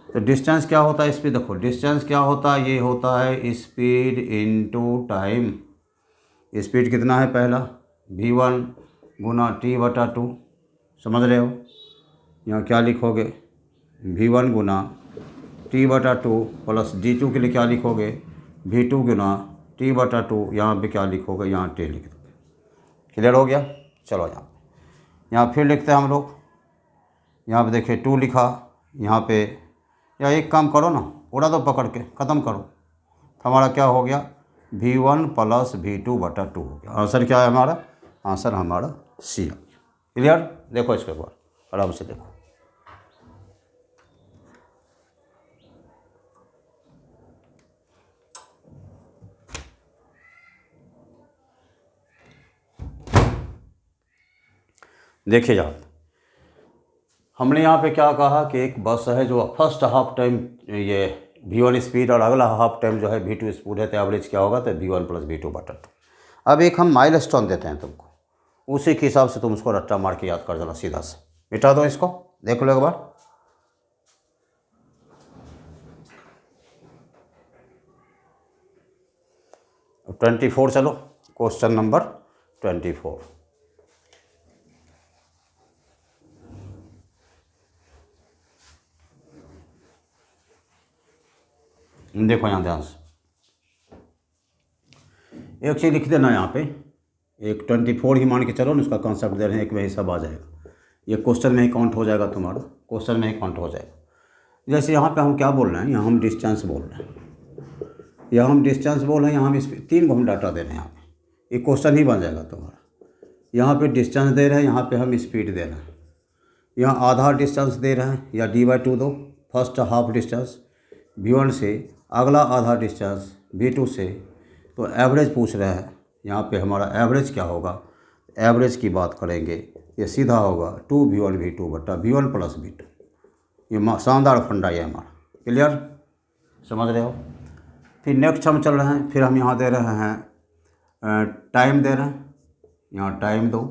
तो डिस्टेंस क्या होता है स्पीड, देखो डिस्टेंस क्या होता है, ये होता है स्पीड इनटू टाइम। स्पीड कितना है पहला V1 गुना T बटा 2, समझ रहे हो। यहाँ क्या लिखोगे V1 गुना T बटा 2 प्लस D2 के लिए क्या लिखोगे V2 गुना T बटा 2, यहाँ पे क्या लिखोगे, यहाँ T लिख दोगे। क्लियर हो गया। चलो यहाँ फिर लिखते हैं हम लोग, यहाँ पे देखिए 2 लिखा, यहाँ पे या एक काम करो ना, उड़ा दो पकड़ के, ख़त्म करो, तो हमारा क्या हो गया V1 प्लस V2 बटा 2 हो गया। आंसर क्या है हमारा, आंसर हमारा सी है। क्लियर। देखो इसके बाद आराम से देखो, देखिए जाओ, हमने यहाँ पे क्या कहा कि एक बस है जो फर्स्ट हाफ टाइम ये V1 स्पीड और अगला हाफ टाइम जो है V2 स्पीड है, तो एवरेज क्या होगा, तो V1 प्लस V2 बटा 2। अब एक हम माइलस्टोन देते हैं तुमको, उसी के हिसाब से तुम उसको रट्टा मार के याद कर देना सीधा से। मिटा दो इसको, देख लो एक बार। अब 24 चलो, क्वेश्चन नंबर 24। देखो यहाँ ध्यान से एक चीज़ लिख देना यहाँ पे, एक 24 ही मान के चलो ना, उसका कॉन्सेप्ट दे रहे हैं, एक में हिसाब आ जाएगा, ये क्वेश्चन में ही काउंट हो जाएगा, तुम्हारा क्वेश्चन में ही काउंट हो जाएगा। जैसे यहाँ पे हम क्या बोल रहे हैं, यहाँ हम डिस्टेंस बोल रहे हैं, यहाँ हम डिस्टेंस बोल रहे हैं, यहाँ हम इस 3 को हम डाटा दे रहे हैं, यहाँ पे ये क्वेश्चन ही बन जाएगा तुम्हारा। यहाँ पे डिस्टेंस दे रहे हैं, यहाँ पे हम स्पीड दे रहे हैं, यहाँ आधा डिस्टेंस दे रहे हैं या D/2 दो, फर्स्ट हाफ डिस्टेंस V1 से, अगला आधा डिस्टेंस V2 से, तो एवरेज पूछ रहे हैं। यहाँ पे हमारा एवरेज क्या होगा, एवरेज की बात करेंगे, ये सीधा होगा 2V1 V2 बटा V1 प्लस V2। ये शानदार फंडा है हमारा। क्लियर, समझ रहे हो। फिर नेक्स्ट हम चल रहे हैं, फिर हम यहाँ दे रहे हैं टाइम दे रहे हैं, यहाँ टाइम दो,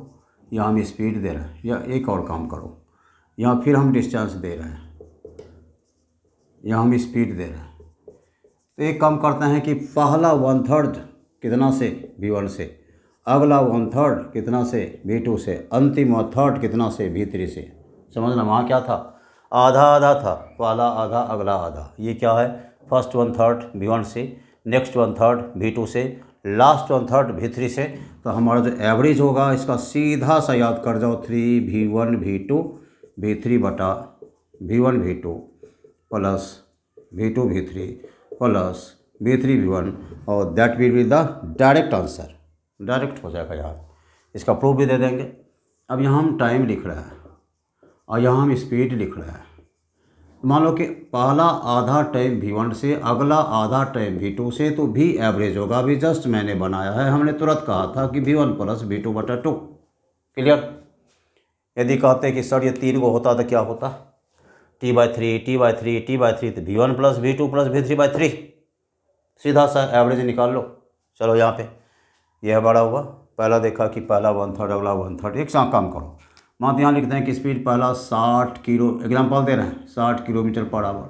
यहाँ हम स्पीड दे रहे हैं, या एक और काम करो, यहाँ फिर हम डिस्टेंस दे रहे हैं, यहाँ हम स्पीड दे रहे हैं। तो एक काम करते हैं कि पहला 1/3 कितना से V1 से, अगला 1/3 कितना से V2 से, अंतिम 1/3 कितना से V3 से। समझना, वहाँ क्या था, आधा आधा था, पहला आधा अगला आधा। ये क्या है, फर्स्ट 1/3 V1 से, नेक्स्ट 1/3 V2 से, लास्ट 1/3 V3 से। तो हमारा जो एवरेज होगा इसका सीधा सा याद कर जाओ, 3V1 V2 V3 बटा V1 V2 plus V2 V3 plus V3 V1, और that will be the direct answer. Direct हो जाएगा यार, इसका प्रूफ भी दे देंगे। अब यहाँ हम टाइम लिख रहे हैं और यहाँ हम स्पीड लिख रहे हैं। मान लो कि पहला आधा टाइम V1 से, अगला आधा टाइम V2 से, तो भी एवरेज होगा। अभी जस्ट मैंने बनाया है, हमने तुरंत कहा था कि V1 प्लस V2 बटा 2। क्लियर। यदि कहते हैं कि सर ये 3 को होता तो क्या होता, T/3 T/3 T/3, तो V1 plus V2 plus V3/3, सीधा सा एवरेज निकाल लो। चलो यहाँ पे यह बड़ा हुआ, पहला देखा कि पहला 1/3 अगला 1/3। एक साथ काम करो, मान यहाँ लिखते हैं कि स्पीड पहला 60 किलो, एग्जाम्पल दे रहे हैं 60 किलोमीटर पर आवर,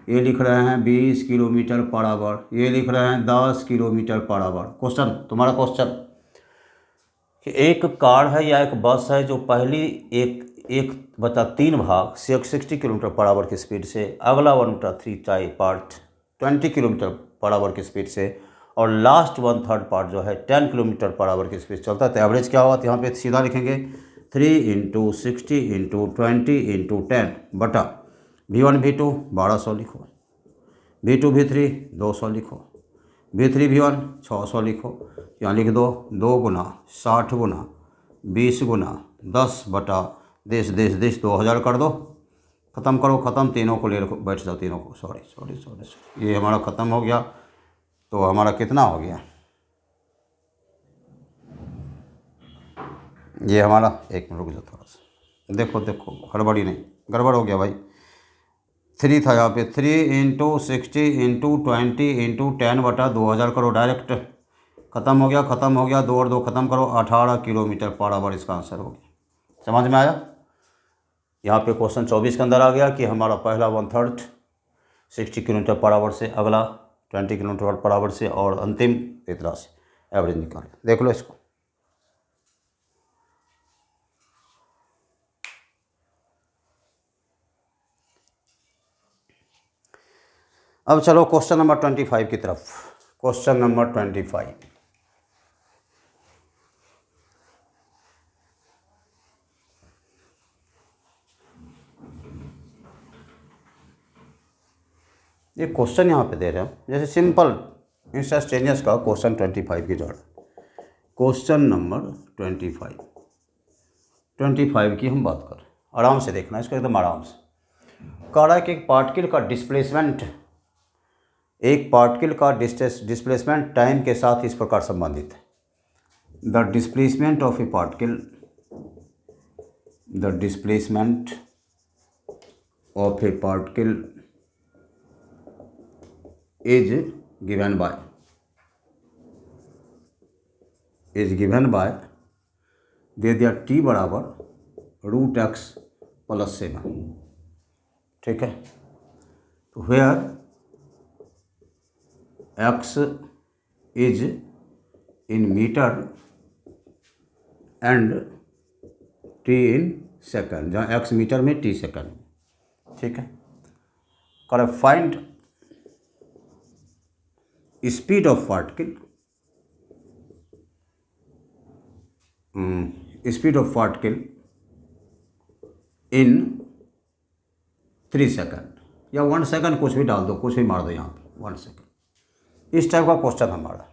ये लिख रहे हैं 20 किलोमीटर पर आवर, ये लिख रहे हैं 10 किलोमीटर पर आवर। क्वेश्चन, तुम्हारा क्वेश्चन कि एक कार है या एक बस है जो पहली 1/3 भाग 60 किलोमीटर पर आवर की स्पीड से, अगला 1/3 पार्ट 20 किलोमीटर पर आवर की स्पीड से, और लास्ट 1/3 पार्ट जो है 10 किलोमीटर पर आवर की स्पीड चलता है। तो एवरेज क्या होगा, तो यहाँ पे सीधा लिखेंगे 3 × 60 × 20 × 10 बटा V1 V2 1200 लिखो, V2 V3 200 लिखो, V3 V1 600 लिखो। यहाँ लिख दो 2 गुना 60 गुना 20 गुना 10 बटा 10 2000 कर दो, ख़त्म करो, ख़त्म, तीनों को ले बैठ जाओ, तीनों को, सॉरी ये हमारा ख़त्म हो गया। तो हमारा कितना हो गया, ये हमारा, एक मिनट रुक जाओ थोड़ा सा, देखो गड़बड़ी नहीं, गड़बड़ हो गया भाई। 3 था यहाँ पे, 3 × 60 × 20 × 10 बटा 2000 करो डायरेक्ट। ख़त्म हो गया, ख़त्म हो गया, 2 और 2 ख़त्म करो, 18 किलोमीटर पर आवर इसका आंसर हो गया। समझ में आया? यहाँ पे क्वेश्चन 24 के अंदर आ गया कि हमारा पहला 1/3 60 किलोमीटर पर आवर से, अगला 20 किलोमीटर पर आवर से, और अंतिम इतना से एवरेज निकाल। देख लो इसको। अब चलो क्वेश्चन नंबर 25 की तरफ। Question number 25। ये क्वेश्चन यहाँ पे दे रहे हैं, जैसे सिंपल इंस्टेंटेनियस का क्वेश्चन 25 की जड़। क्वेश्चन नंबर 25 की हम बात करें, आराम से देखना इसको, एकदम आराम से। कह रहा है कि एक पार्टिकल का डिस्प्लेसमेंट टाइम के साथ इस प्रकार संबंधित है। The displacement of a particle is given by दे दिया t बराबर √x + 7। ठीक है, तो where x is in metre and t in second, जहाँ x मीटर में t सेकंड। ठीक है, कर find speed of particle in 3 second या 1 सेकंड, कुछ भी डाल दो, कुछ भी मार दो यहाँ पे 1 सेकंड। इस टाइप का क्वेश्चन हमारा।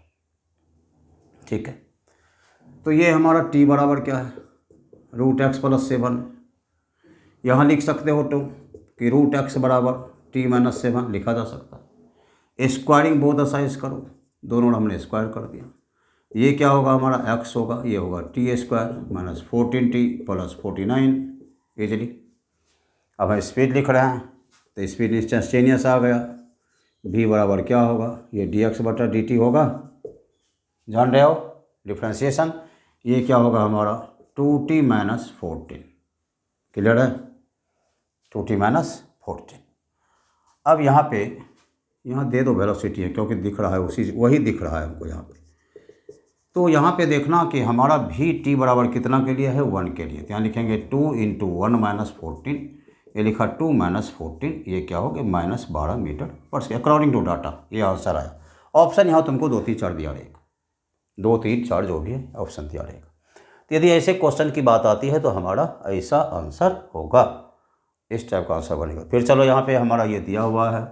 ठीक है, तो ये हमारा t बराबर क्या है, √x + 7। यहाँ लिख सकते हो तुम कि √x बराबर t - 7 लिखा जा सकता है। स्क्वायरिंग बोथ साइज करो, दोनों हमने स्क्वायर कर दिया। ये क्या होगा, हमारा x होगा, ये होगा t² - 14t + 49 इजली। अब हम स्पीड लिख रहे हैं, तो स्पीड इंस्टेंटेनियस आ गया। v बराबर क्या होगा, ये dx/dt होगा, जान रहे हो डिफ्रेंशिएशन। ये क्या होगा हमारा 2t - 14। क्लियर है, 2t - 14। अब यहाँ दे दो वेलोसिटी है, क्योंकि दिख रहा है वही दिख रहा है हमको यहाँ पे। तो यहाँ पे देखना कि हमारा भी t बराबर कितना के लिए है, 1 के लिए। तो यहाँ लिखेंगे 2 × 1 - 14। ये लिखा 2 - 14, ये क्या हो गया -12 मीटर पर सेकंड अकॉर्डिंग टू डाटा। ये आंसर आया। ऑप्शन यहाँ तुमको 2, 3, 4 दिया रहेगा, 2, 3, 4 जो भी है ऑप्शन दिया रहेगा। तो यदि ऐसे क्वेश्चन की बात आती है तो हमारा ऐसा आंसर होगा, इस टाइप का आंसर बनेगा। फिर चलो यहाँ पे हमारा ये दिया हुआ है,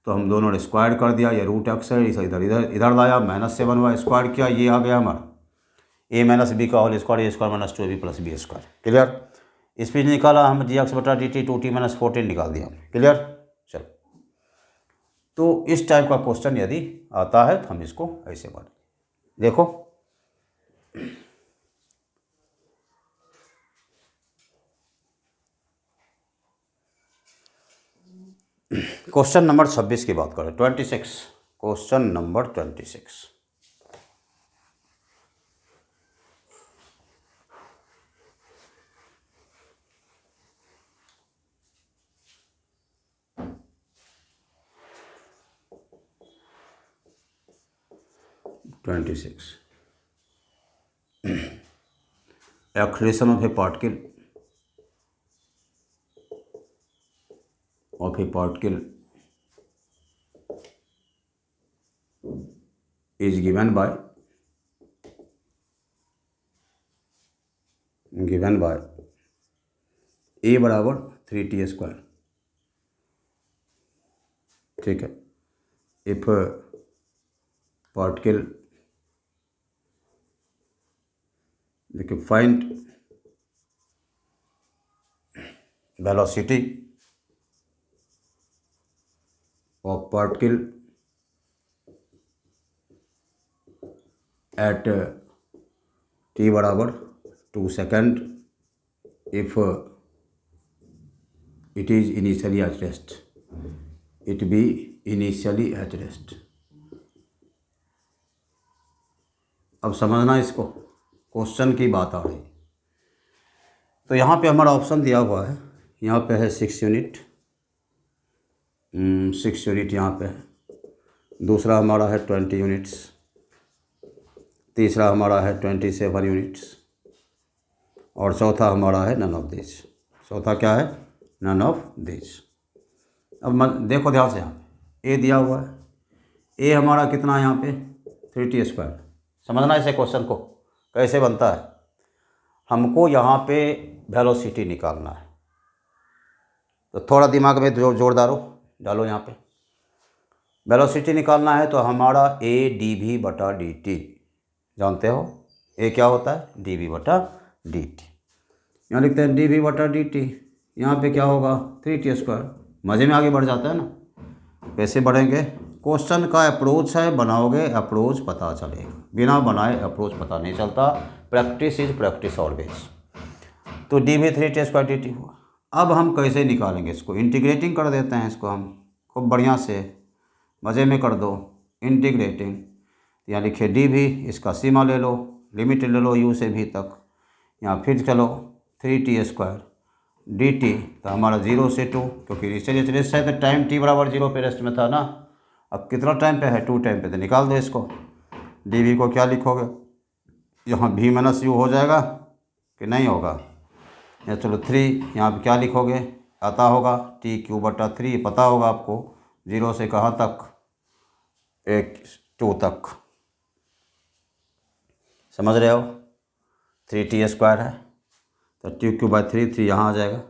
तो हम दोनों ने स्क्वायर कर दिया। ये √x है, इसे इधर लाया, -7 हुआ, स्क्वायर किया, ये आ गया हमारा a - b का whole square, a² - 2ab + b²। Clear. Speed निकाला हम dx/dt 2t - 14 निकाल दिया। क्लियर। चलो, तो इस टाइप का क्वेश्चन यदि आता है तो हम इसको ऐसे बने। देखो क्वेश्चन नंबर 26 की बात करें, 26। Question number 26। Acceleration of a particle is given by a बराबर 3t²। ठीक है, इफ पार्टिकल, देखिए find velocity of particle at t बराबर 2 second if it is initially at rest, it be initially at rest। अब समझना इसको, question की बात आ रही। तो यहाँ पे हमारा ऑप्शन दिया हुआ है, यहाँ पे है 6 यूनिट, 6 यूनिट यहाँ पे है। दूसरा हमारा है 20 यूनिट्स, तीसरा हमारा है 27 यूनिट्स, और चौथा हमारा है नन ऑफ दिस। चौथा क्या है? None of this. अब देखो ध्यान से, यहाँ पे ए दिया हुआ है, ए हमारा कितना है यहाँ पे 3t²। समझना इसे, क्वेश्चन को कैसे बनता है। हमको यहाँ पे वेलोसिटी निकालना है, तो थोड़ा दिमाग में जोर डालो यहाँ पे। वेलोसिटी निकालना है तो हमारा ए dv बटा dt, जानते हो ए क्या होता है? dv बटा dt। यहाँ लिखते हैं dv बटा dt, यहाँ पे क्या होगा 3t²। मज़े में आगे बढ़ जाता है ना। कैसे बढ़ेंगे? क्वेश्चन का अप्रोच है, बनाओगे अप्रोच पता चलेगा, बिना बनाए अप्रोच पता नहीं चलता। Practice is practice always. तो dv 3t² dt हुआ। अब हम कैसे निकालेंगे इसको? इंटीग्रेटिंग कर देते हैं इसको हम खूब बढ़िया से, मज़े में कर दो इंटीग्रेटिंग। यहाँ लिखिए dv, इसका सीमा ले लो, लिमिट ले लो u से v तक। यहाँ फिर चलो 3t² dt, तो हमारा 0 से 2, क्योंकि रेस्ट है तो टाइम t बराबर 0 पे रेस्ट में था ना। अब कितना टाइम पे है? 2 टाइम पे, तो निकाल दो इसको। dv को क्या लिखोगे? यहाँ v माइनस u हो जाएगा कि नहीं होगा? या चलो 3, यहाँ पे क्या लिखोगे? आता होगा t³ बटा 3, पता होगा आपको 0 से कहाँ तक? 2 तक। समझ रहे हो? 3t² है तो t³/3, 3 यहाँ आ जाएगा।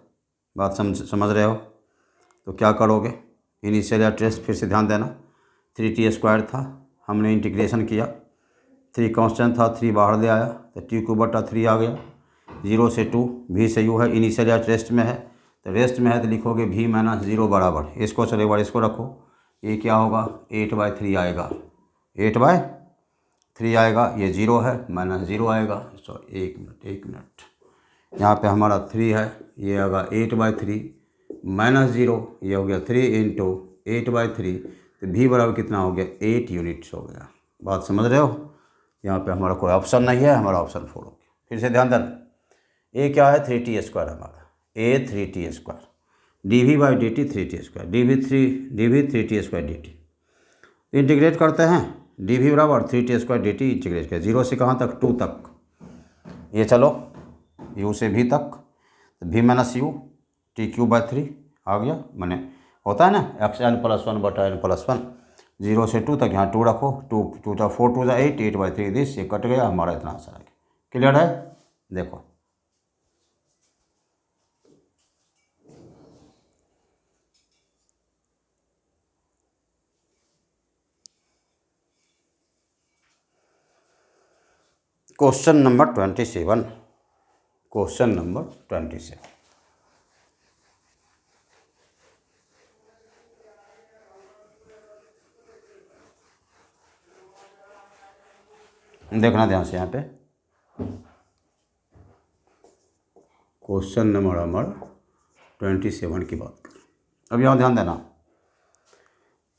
बात समझ रहे हो? तो क्या करोगे? इनिशियल या टेस्ट फिर से ध्यान देना। 3t² था, हमने इंटीग्रेशन किया, 3 कांस्टेंट था, 3 बाहर ले आया तो t³ बटा 3 आ गया। 0 से 2, v से u है, इनिशियल या रेस्ट में है, तो रेस्ट में है तो लिखोगे v माइनस 0 बराबर, इसको चले बार इसको रखो, ये क्या होगा 8/3 आएगा, 8/3 आएगा। ये 0 है, माइनस 0 आएगा। सॉरी एक मिनट, यहाँ पे हमारा 3 है, ये आएगा 8/3 माइनस 0, ये हो गया 3 इंटू 8/3, तो v बराबर कितना हो गया? 8 यूनिट्स हो गया। बात समझ रहे हो? यहाँ पे हमारा कोई ऑप्शन नहीं है, हमारा ऑप्शन 4 हो गया। फिर से ध्यान देना, ए क्या है 3t² हमारा, ए 3t², dv/dt 3t², dv 3t² dt। Integrate करते हैं, dv बराबर 3t² dt इंटीग्रेट किया 0 से कहाँ तक? 2 तक। ये चलो u से v तक, तो v माइनस u t³/3 आ गया। मैंने होता है ना xn+1 बटा n+1, 0 से 2 तक, यहाँ 2 रखो, 2 × 4 2 8, 8/3 दिस, ये कट गया, हमारा इतना आंसर आ गया। क्लियर है? देखो क्वेश्चन नंबर 27, क्वेश्चन नंबर 27। देखना ध्यान से, यहाँ पे क्वेश्चन नंबर 27 की बात करें। अब यहाँ ध्यान देना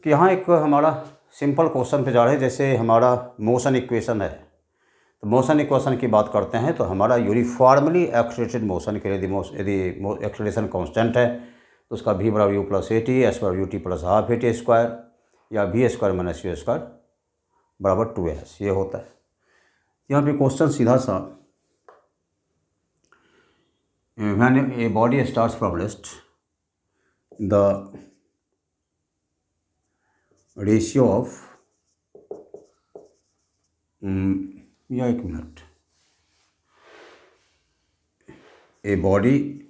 कि यहाँ एक हमारा सिंपल क्वेश्चन पे जा रहे हैं। जैसे हमारा मोशन इक्वेशन है, तो मोशन इक्वेशन की बात करते हैं, तो हमारा यूनिफॉर्मली एक्सलेटेड मोशन के लिए यदि एक्सलेशन कांस्टेंट है तो उसका v बराबर u प्लस at, s बराबर ut प्लस हाफ at² या v² माइनस u² बराबर 2s, ये होता है। यहाँ पे क्वेश्चन सीधा सा, when a body starts from rest, the ratio of या एक मिनट, ए बॉडी,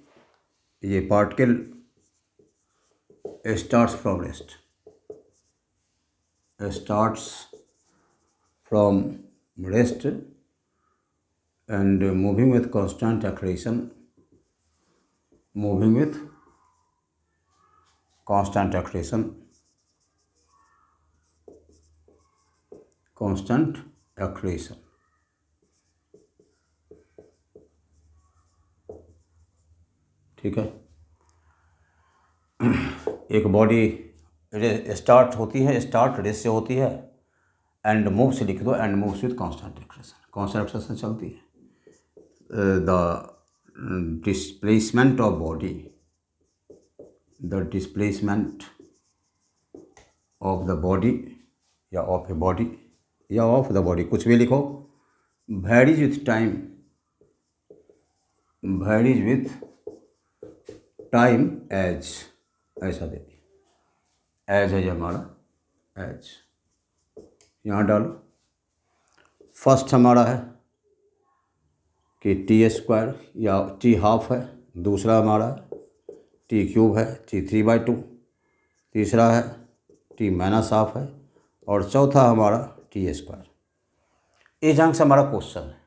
ये particle starts from rest, and moving with constant acceleration, ठीक है। एक बॉडी स्टार्ट होती है, स्टार्ट रेस से होती है, एंड मूव्स लिख दो, and moves with constant acceleration. कौन सा एक्सप्रेशन चलती है? The displacement of body, the displacement of the body या ऑफ ए बॉडी या ऑफ द बॉडी, कुछ भी लिखो, varies with time, varies with time as, ऐसा दे दिया। एज है ये हमारा, एज यहाँ डालो। फर्स्ट हमारा है कि टी स्क्वायर या टी हाफ है, दूसरा हमारा टी क्यूब है, टी 3/2, तीसरा है टी माइनस हाफ है, और चौथा हमारा टी स्क्वायर। इस ढंग से हमारा क्वेश्चन है।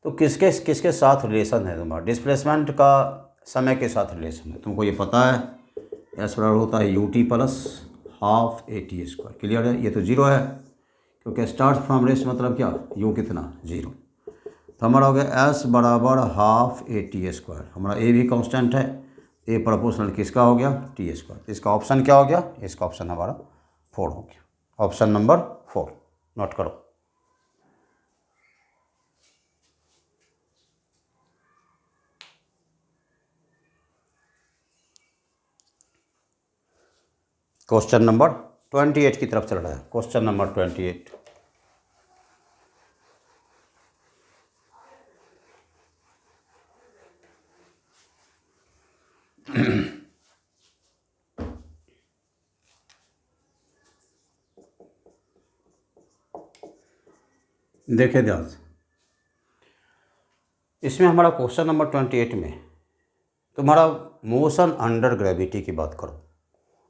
तो किसके किसके साथ रिलेशन है तुम्हारा? डिस्प्लेसमेंट का समय के साथ रिलेशन है, तुमको ये पता है। एस बराबर होता है UT plus half A T square. Clear है? ये तो जीरो है क्योंकि स्टार्ट फ्रॉम रेस्ट मतलब क्या, यू कितना, जीरो। तो हमारा हो गया एस बराबर हाफ ए टी स्क्वायर। हमारा ए भी कांस्टेंट है, ए प्रोपोर्शनल किसका हो गया, टी स्क्वायर। इसका ऑप्शन क्या हो गया? इसका ऑप्शन हमारा 4 हो गया। ऑप्शन नंबर 4 नोट करो। क्वेश्चन नंबर 28 की तरफ चल रहा है। Question number 28। देखिए ध्यान से, इसमें हमारा क्वेश्चन नंबर 28 में तुम्हारा मोशन अंडर ग्रेविटी की बात करो।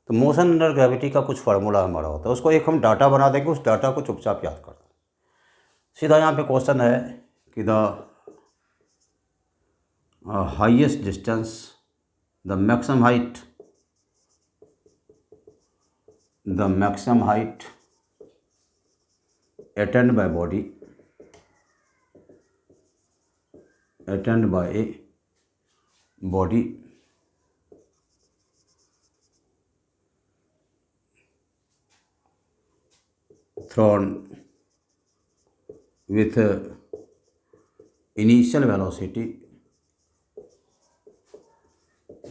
तो मोशन अंडर ग्रेविटी का कुछ फार्मूला हमारा होता है, उसको एक हम डाटा बना देंगे, उस डाटा को चुपचाप याद कर दो। सीधा यहाँ पे क्वेश्चन है कि the highest distance, the maximum height, the maximum height attained by body, attained by a body thrown with initial velocity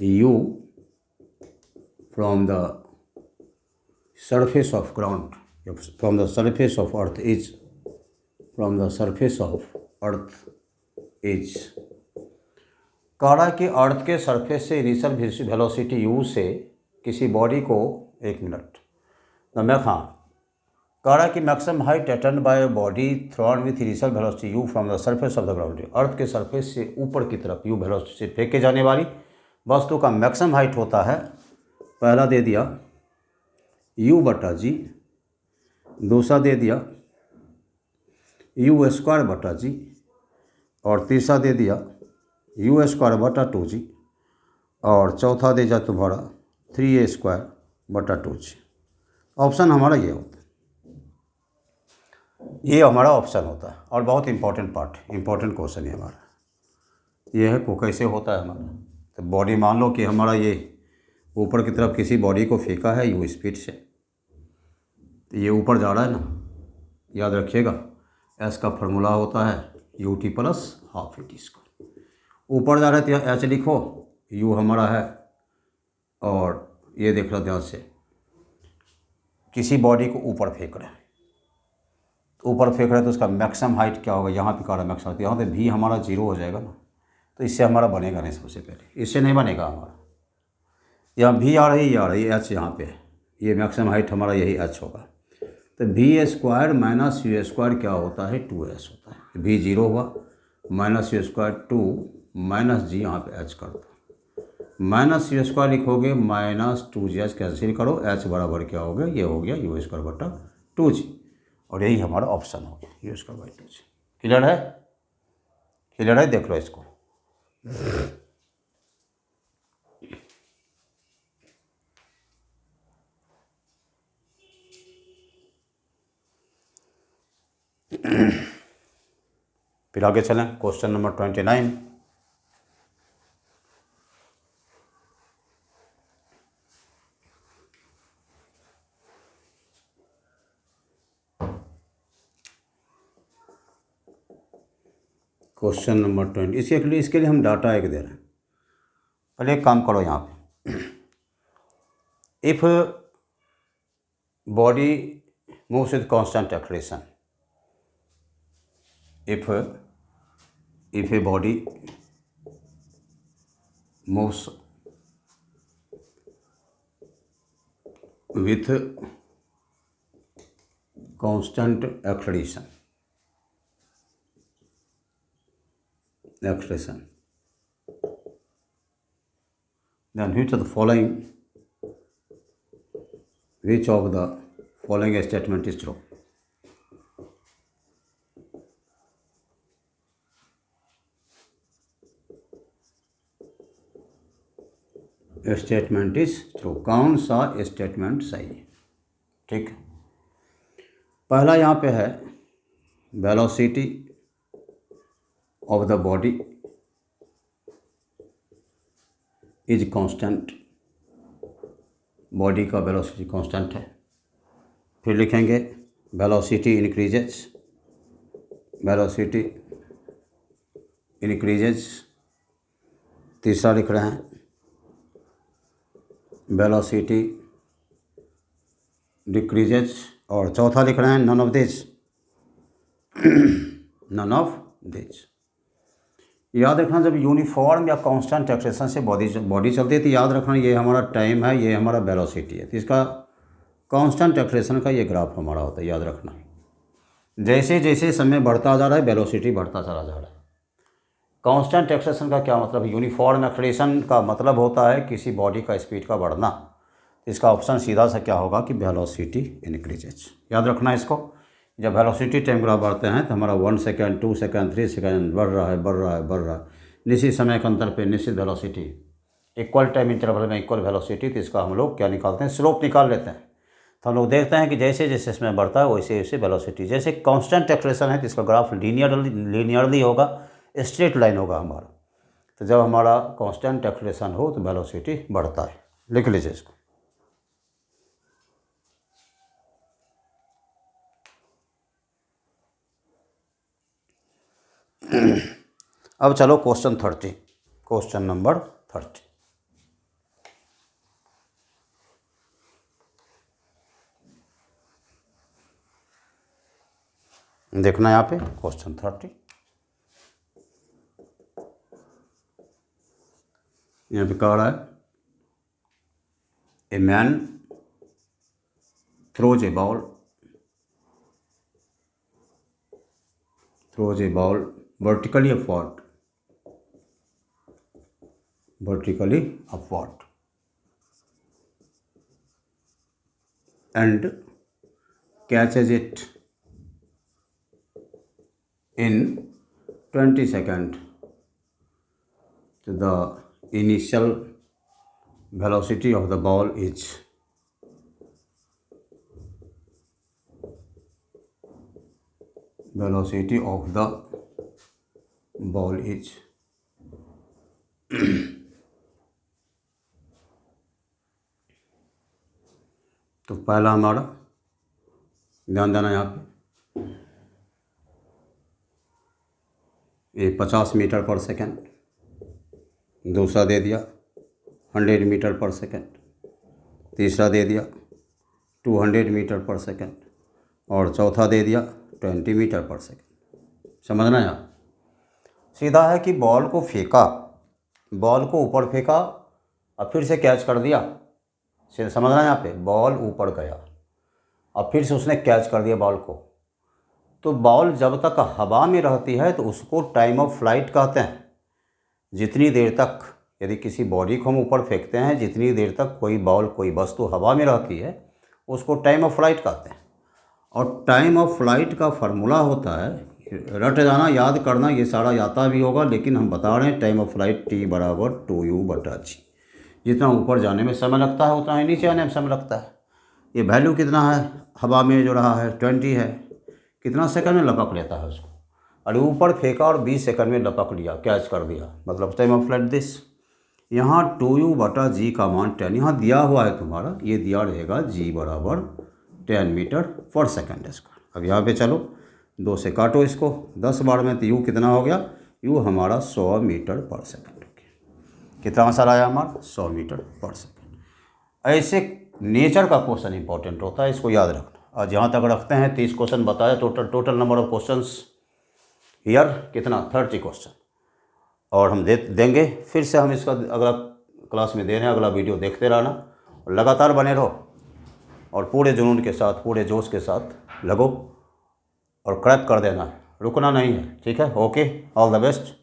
u from the surface of ground, from the surface of earth is, from the surface of earth is। कह रहा है कि अर्थ के surface से initial velocity u से किसी body को, एक मिनट, मैं हाँ, कह रहा है कि maximum height attained by body thrown with initial velocity u from the surface of the ground. Earth के सरफेस से ऊपर की तरफ u वेलोसिटी से फेंके जाने वाली वस्तु का मैक्सिमम हाइट होता है, पहला दे दिया u/g, दूसरा दे दिया u² g, और तीसरा दे दिया u²/2g, और चौथा दे जा तुम्हारा 3a²/2g। ऑप्शन हमारा ये होता है, ये हमारा ऑप्शन होता है। और बहुत इंपॉर्टेंट पार्ट, इंपॉर्टेंट क्वेश्चन है हमारा, ये है को कैसे होता है हमारा। तो बॉडी मान लो कि हमारा ये ऊपर की तरफ किसी बॉडी को फेंका है u स्पीड से, तो ये ऊपर जा रहा है ना, याद रखिएगा एस का फार्मूला होता है ut plus half A T square. ऊपर जा रहा है तो एच लिखो, u हमारा है, और ये देख लो ध्यान से, किसी बॉडी को ऊपर फेंक रहे हैं, ऊपर फेंक रहे हैं तो उसका मैक्सिमम हाइट क्या होगा, यहाँ पे कह रहा है मैक्सिमम, यहाँ पे भी हमारा 0 हो जाएगा ना, तो इससे हमारा बनेगा नहीं, सबसे पहले इससे नहीं बनेगा हमारा। यहाँ भी आ रही, ये आ रही, एच यहाँ पे है, ये मैक्सिमम हाइट हमारा यही एच होगा। तो v² माइनस u² क्या होता है, 2s होता है। v 0 हुआ, माइनस u² 2 माइनस जी, यहाँ पे h कर दो, माइनस u² लिखोगे, माइनस 2gh कैंसिल करो, h बराबर क्या हो गया, ये हो गया u²/2g, और यही हमारा ऑप्शन हो गया u²/2g। क्लियर है? क्लियर है? देख लो इसको। फिर आगे चलें, क्वेश्चन नंबर 29। Question number 20। इसके लिए हम डाटा एक दे रहे हैं। पहले एक काम करो यहाँ पे, if body moves with constant acceleration, if a body moves with constant acceleration, then which of the following statement is true? Statement is true. कौन सा स्टेटमेंट सही है? ठीक, पहला यहाँ पे है velocity of the body is constant, body का वेलोसिटी कांस्टेंट है। फिर लिखेंगे वेलोसिटी इंक्रीजेज। तीसरा लिख रहे हैं वेलोसिटी डिक्रीजेज, और चौथा लिख रहे हैं नन ऑफ दिस। याद रखना, जब यूनिफॉर्म या कांस्टेंट एक्सेलेरेशन से बॉडी चलती है तो याद रखना ये हमारा टाइम है, ये हमारा वेलोसिटी है। तो इसका कांस्टेंट एक्सेलेरेशन का ये ग्राफ हमारा होता है, याद रखना। जैसे जैसे समय बढ़ता जा रहा है वेलोसिटी बढ़ता चला जा रहा है। कांस्टेंट एक्सेलेरेशन का क्या मतलब? यूनिफॉर्म एक्सेलेरेशन का मतलब होता है किसी बॉडी का स्पीड का बढ़ना। इसका ऑप्शन सीधा सा क्या होगा कि वेलोसिटी इंक्रीजेज। याद रखना इसको। जब वेलोसिटी टाइम ग्राफ बढ़ते हैं तो हमारा 1 सेकेंड 2 सेकेंड 3 सेकेंड बढ़ रहा है। निश्चित समय के अंतर पे निश्चित वेलोसिटी, इक्वल टाइम इंटरवल में इक्वल वेलोसिटी। तो इसका हम लोग क्या निकालते हैं? स्लोप निकाल लेते हैं। तो हम लोग देखते हैं कि जैसे जैसे समय बढ़ता है वैसे वैसे वेलोसिटी, जैसे कांस्टेंट एक्सेलेरेशन है तो इसका ग्राफ लीनियरली होगा, स्ट्रेट लाइन होगा हमारा। तो जब हमारा कांस्टेंट एक्सेलेरेशन हो तो वेलोसिटी बढ़ता है। लिख लीजिए इसको। अब चलो क्वेश्चन नंबर 30। देखना यहाँ पे क्वेश्चन 30। यहाँ पे कह रहा है a man throws A ball vertically upward and catches it in 20 seconds. The initial velocity of the ball is तो पहला हमारा ध्यान देना यहाँ पे, ये 50 मीटर पर सेकेंड। दूसरा दे दिया 100 मीटर पर सेकेंड। तीसरा दे दिया 200 मीटर पर सेकेंड। और चौथा दे दिया 20 मीटर पर सेकेंड। समझना यहाँ सीधा है कि बॉल को ऊपर फेंका और फिर से कैच कर दिया। समझना यहाँ पे, बॉल ऊपर गया और फिर से उसने कैच कर दिया बॉल को। तो बॉल जब तक हवा में रहती है तो उसको टाइम ऑफ फ्लाइट कहते हैं। जितनी देर तक, यदि किसी बॉडी को हम ऊपर फेंकते हैं, जितनी देर तक कोई वस्तु हवा में रहती है उसको टाइम ऑफ फ्लाइट कहते हैं। और टाइम ऑफ फ्लाइट का फार्मूला होता है, रट जाना, याद करना, ये सारा याता भी होगा, लेकिन हम बता रहे हैं time of flight T = 2u/g। जितना ऊपर जाने में समय लगता है उतना ही नीचे आने में समय लगता है। ये वैल्यू कितना है? हवा में जो रहा है 20 है। कितना सेकंड में लपक लेता है उसको, और ऊपर फेंका और 20 सेकंड में लपक लिया, कैच कर दिया, मतलब टाइम ऑफ फ्लाइट दिस। यहाँ 2u/g का मान 10 यहाँ दिया हुआ है तुम्हारा, ये दिया रहेगा g = 10 मीटर/सेकेंड स्क्वायर। अब यहाँ पे चलो 2 से काटो इसको 10 बार में, तो u कितना हो गया यू हमारा 100 मीटर पर सेकंड। कितना आंसर आया हमारा? 100 मीटर पर सेकंड। ऐसे नेचर का क्वेश्चन इंपॉर्टेंट होता है, इसको याद रखना। आज यहाँ तक रखते हैं, 30 क्वेश्चन बताया total number of questions here कितना? 30 क्वेश्चन। और हम देंगे फिर से, हम इसका अगला क्लास में दे रहे हैं, अगला वीडियो देखते रहना और लगातार बने रहो और पूरे जुनून के साथ, पूरे जोश के साथ लगो और क्रैक कर देना है, रुकना नहीं है। ठीक है, ओके, ऑल द बेस्ट।